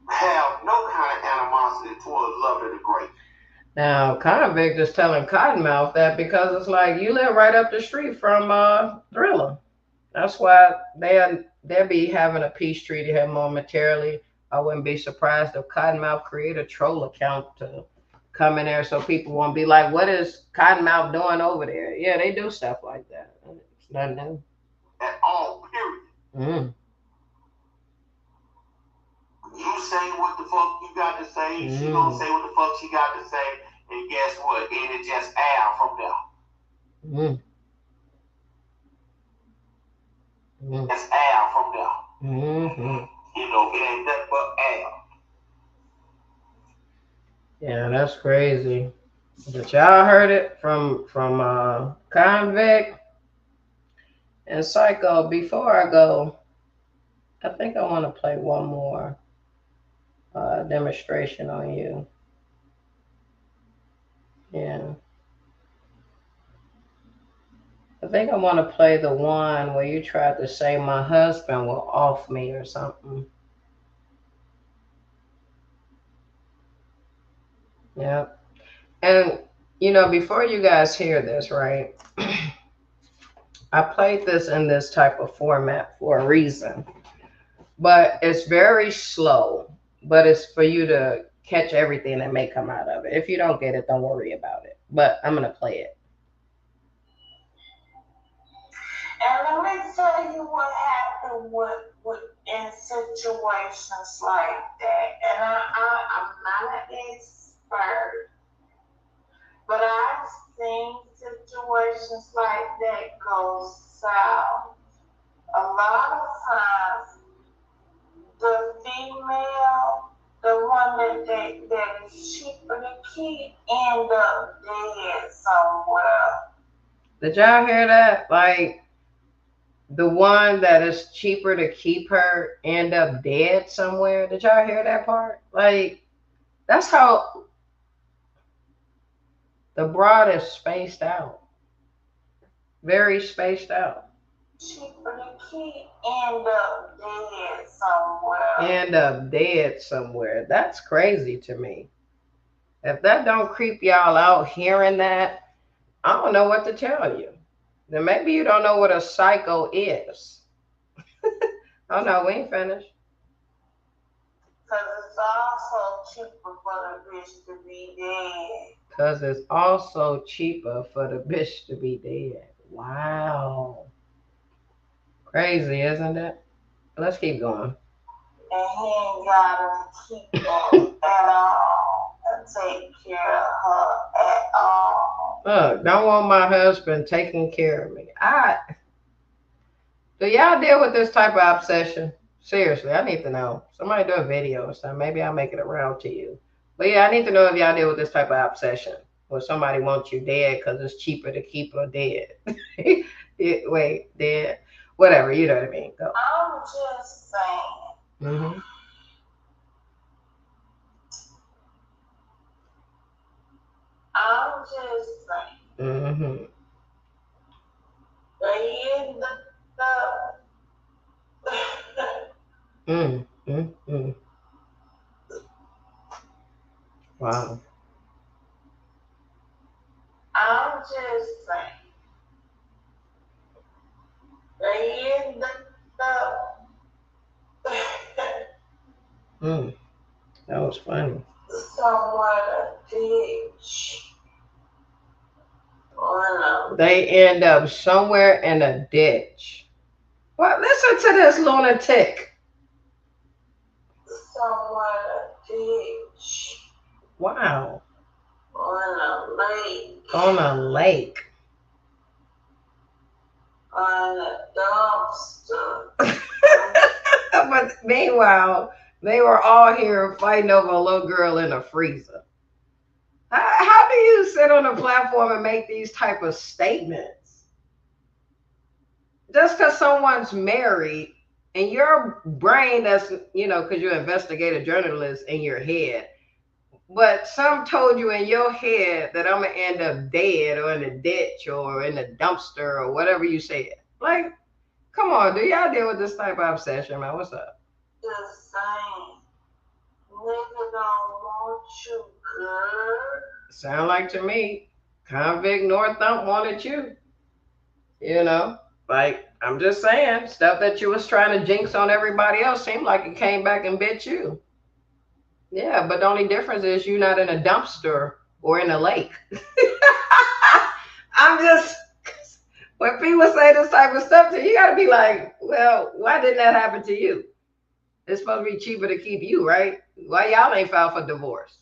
have no kind of animosity towards Lovely the Great. Now, Convict is telling Cottonmouth that because it's like, you live right up the street from Thriller. That's why they'll be having a peace treaty here momentarily. I wouldn't be surprised if Cottonmouth create a troll account to come in there so people won't be like, what is Cottonmouth doing over there? Yeah, they do stuff like that. It's nothing new. At all, period. You say what the fuck you got to say. She gonna say what the fuck she got to say. And guess what? It's just air from there. It's air from there. You know, it ain't nothing but air. Yeah, that's crazy. But y'all heard it from Convict and Psycho. Before I go, I think I want to play one more demonstration on you. Yeah. I think I want to play the one where you tried to say my husband will off me or something. Yeah. And, before you guys hear this, right, I played this in this type of format for a reason. But it's very slow, but it's for you to catch everything that may come out of it. If you don't get it, don't worry about it. But I'm going to play it. And let me tell you what happened in situations like that. And I'm not an expert, but I've seen situations like that go south. A lot of times, the female, the one that is cheaper to keep, end up dead somewhere. Did y'all hear that? Like, the one that is cheaper to keep her end up dead somewhere. Did y'all hear that part? Like, that's how the broad is spaced out. Very spaced out. Cheaper to keep, end up dead somewhere. End up dead somewhere. That's crazy to me. If that don't creep y'all out hearing that, I don't know what to tell you. Then maybe you don't know what a psycho is. Oh no, we ain't finished. Because it's also cheaper for the bitch to be dead. Because it's also cheaper for the bitch to be dead. Wow. Crazy, isn't it? Let's keep going. And he ain't gotta keep her at all and take care of her at all. Look, don't want my husband taking care of me. Do y'all deal with this type of obsession? Seriously, I need to know. Somebody do a video or something. Maybe I'll make it around to you. But yeah, I need to know if y'all deal with this type of obsession where somebody wants you dead because it's cheaper to keep her dead. Wait, dead? Whatever, you know what I mean. Go. I'm just saying. Mm-hmm. I'm just saying. Mm-hmm. They end up Wow. I'm just saying. They end up That was funny. somewhere a ditch. They end up somewhere in a ditch. Well, listen to this lunatic. Somewhere a ditch. Wow. On a lake. On a lake. On a dumpster. But meanwhile, they were all here fighting over a little girl in a freezer. How do you sit on a platform and make these type of statements? Just because someone's married and your brain, that's, because you're an investigative journalist in your head, but some told you in your head that I'm going to end up dead or in a ditch or in a dumpster or whatever you said. Like, come on, do y'all deal with this type of obsession, man? What's up? The same. Nigga don't want you, girl. Sound like to me, Convict North Thump wanted you. Like, I'm just saying, stuff that you was trying to jinx on everybody else seemed like it came back and bit you. Yeah, but the only difference is you're not in a dumpster or in a lake. When people say this type of stuff to you, you got to be like, well, why didn't that happen to you? It's supposed to be cheaper to keep you, right? Why y'all ain't filed for divorce?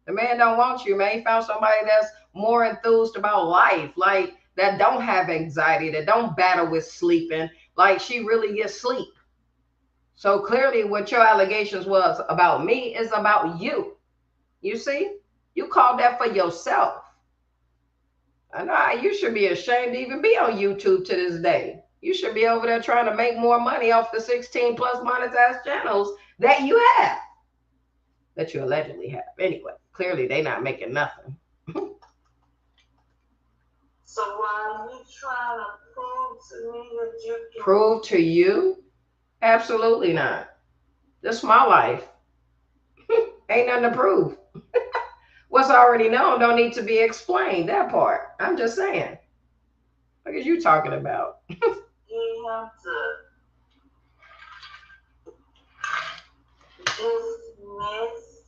The man don't want you, man. He found somebody that's more enthused about life, like that don't have anxiety, that don't battle with sleeping, like she really gets sleep. So clearly what your allegations was about me is about you. You see? You called that for yourself. I know you should be ashamed to even be on YouTube to this day. You should be over there trying to make more money off the 16 plus monetized channels that you have. That you allegedly have. Anyway, clearly they not making nothing. So while you trying to prove to me that you can. Prove to you? Absolutely not. This is my life. Ain't nothing to prove. What's already known don't need to be explained. That part. I'm just saying. What are you talking about? You have to dismiss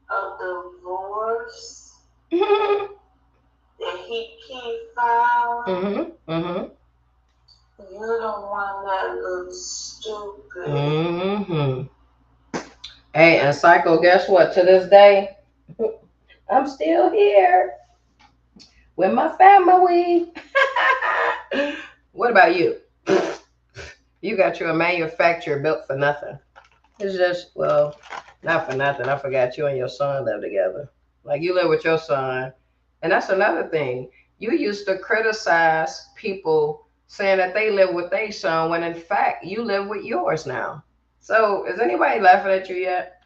a divorce that he keep filing. You're the one that looks stupid. Hey, and Psycho, guess what? To this day, I'm still here with my family. What about you? You got your manufacturer built for nothing. It's just, well, not for nothing. I forgot you and your son live together. Like, you live with your son. And that's another thing. You used to criticize people saying that they live with their son when, in fact, you live with yours now. So, is anybody laughing at you yet?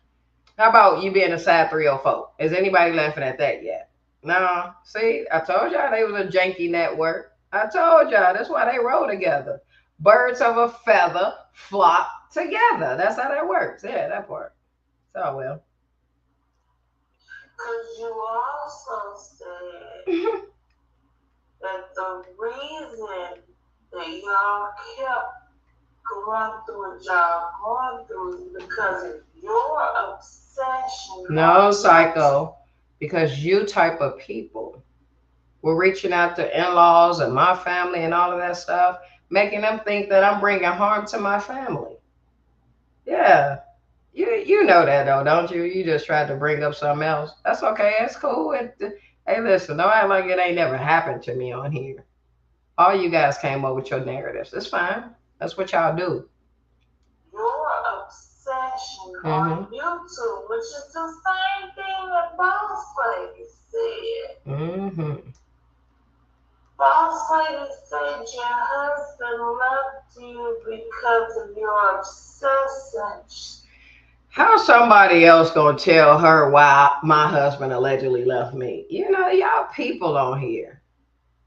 How about you being a side 304? Is anybody laughing at that yet? No. See, I told y'all they was a janky network. I told y'all. That's why they roll together. Birds of a feather flock together. That's how that works. Yeah, that part. So well. Because you also said that the reason that y'all kept going through what y'all going through is because of your obsession. No, Psycho. Because you type of people were reaching out to in-laws and my family and all of that stuff, making them think that I'm bringing harm to my family. Yeah. You know that though, don't you? You just tried to bring up something else. That's okay. It's cool. Hey, listen, don't act like it ain't never happened to me on here. All you guys came up with your narratives. It's fine. That's what y'all do. Your obsession on YouTube, which is the same thing that Boss Lady said. Boss Lady said your husband left you because of your obsession. How's somebody else gonna tell her why my husband allegedly left me? You know, y'all people on here.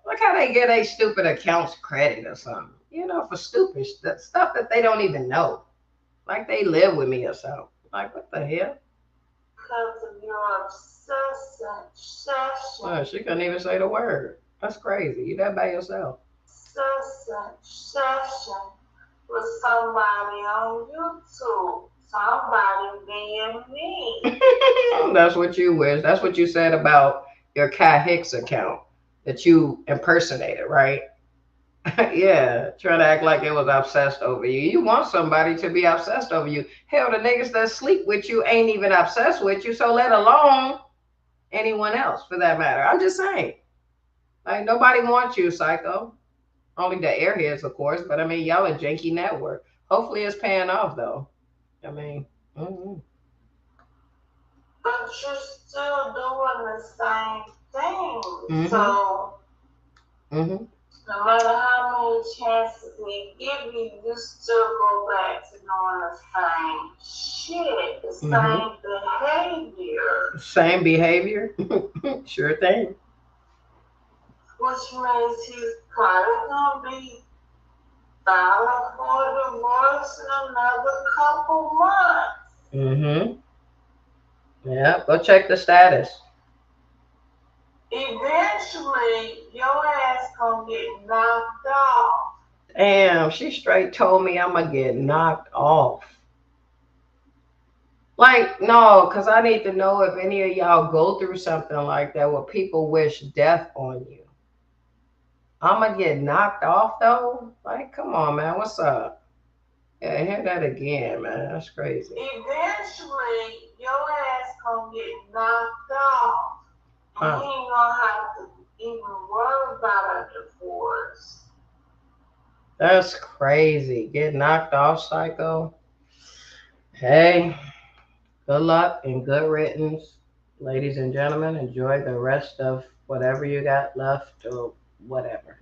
Look how they get a stupid accounts credit or something. You know, for stupid stuff that they don't even know. Like they live with me or something. Like, what the hell? Because of your obsession. Oh, she couldn't even say the word. That's crazy. You that by yourself. Obsession with somebody on YouTube. Somebody being me. That's what you wish. That's what you said about your Hicks account that you impersonated, right? Yeah, trying to act like it was obsessed over you. You want somebody to be obsessed over you. Hell, the niggas that sleep with you ain't even obsessed with you, so let alone anyone else for that matter. I'm just saying. Like, nobody wants you, Psycho. Only the airheads, of course, but I mean, y'all a janky network. Hopefully it's paying off, though. I mean, But you're still doing the same thing. So, no matter how many chances we give you, you still go back to doing the same shit, the same behavior. Same behavior? Sure thing. Which means he's probably going to be filing for a divorce in another couple months. Yeah, go check the status. Eventually, your ass gonna get knocked off. Damn, she straight told me I'm gonna get knocked off. Like, no, because I need to know if any of y'all go through something like that where people wish death on you. I'm gonna get knocked off though? Like, come on, man, what's up? Yeah, hear that again, man. That's crazy. Eventually, your ass gonna get knocked off. And you ain't gonna have to even worry about a divorce. That's crazy. Get knocked off, Psycho. Hey, good luck and good riddance. Ladies and gentlemen, enjoy the rest of whatever you got left or whatever.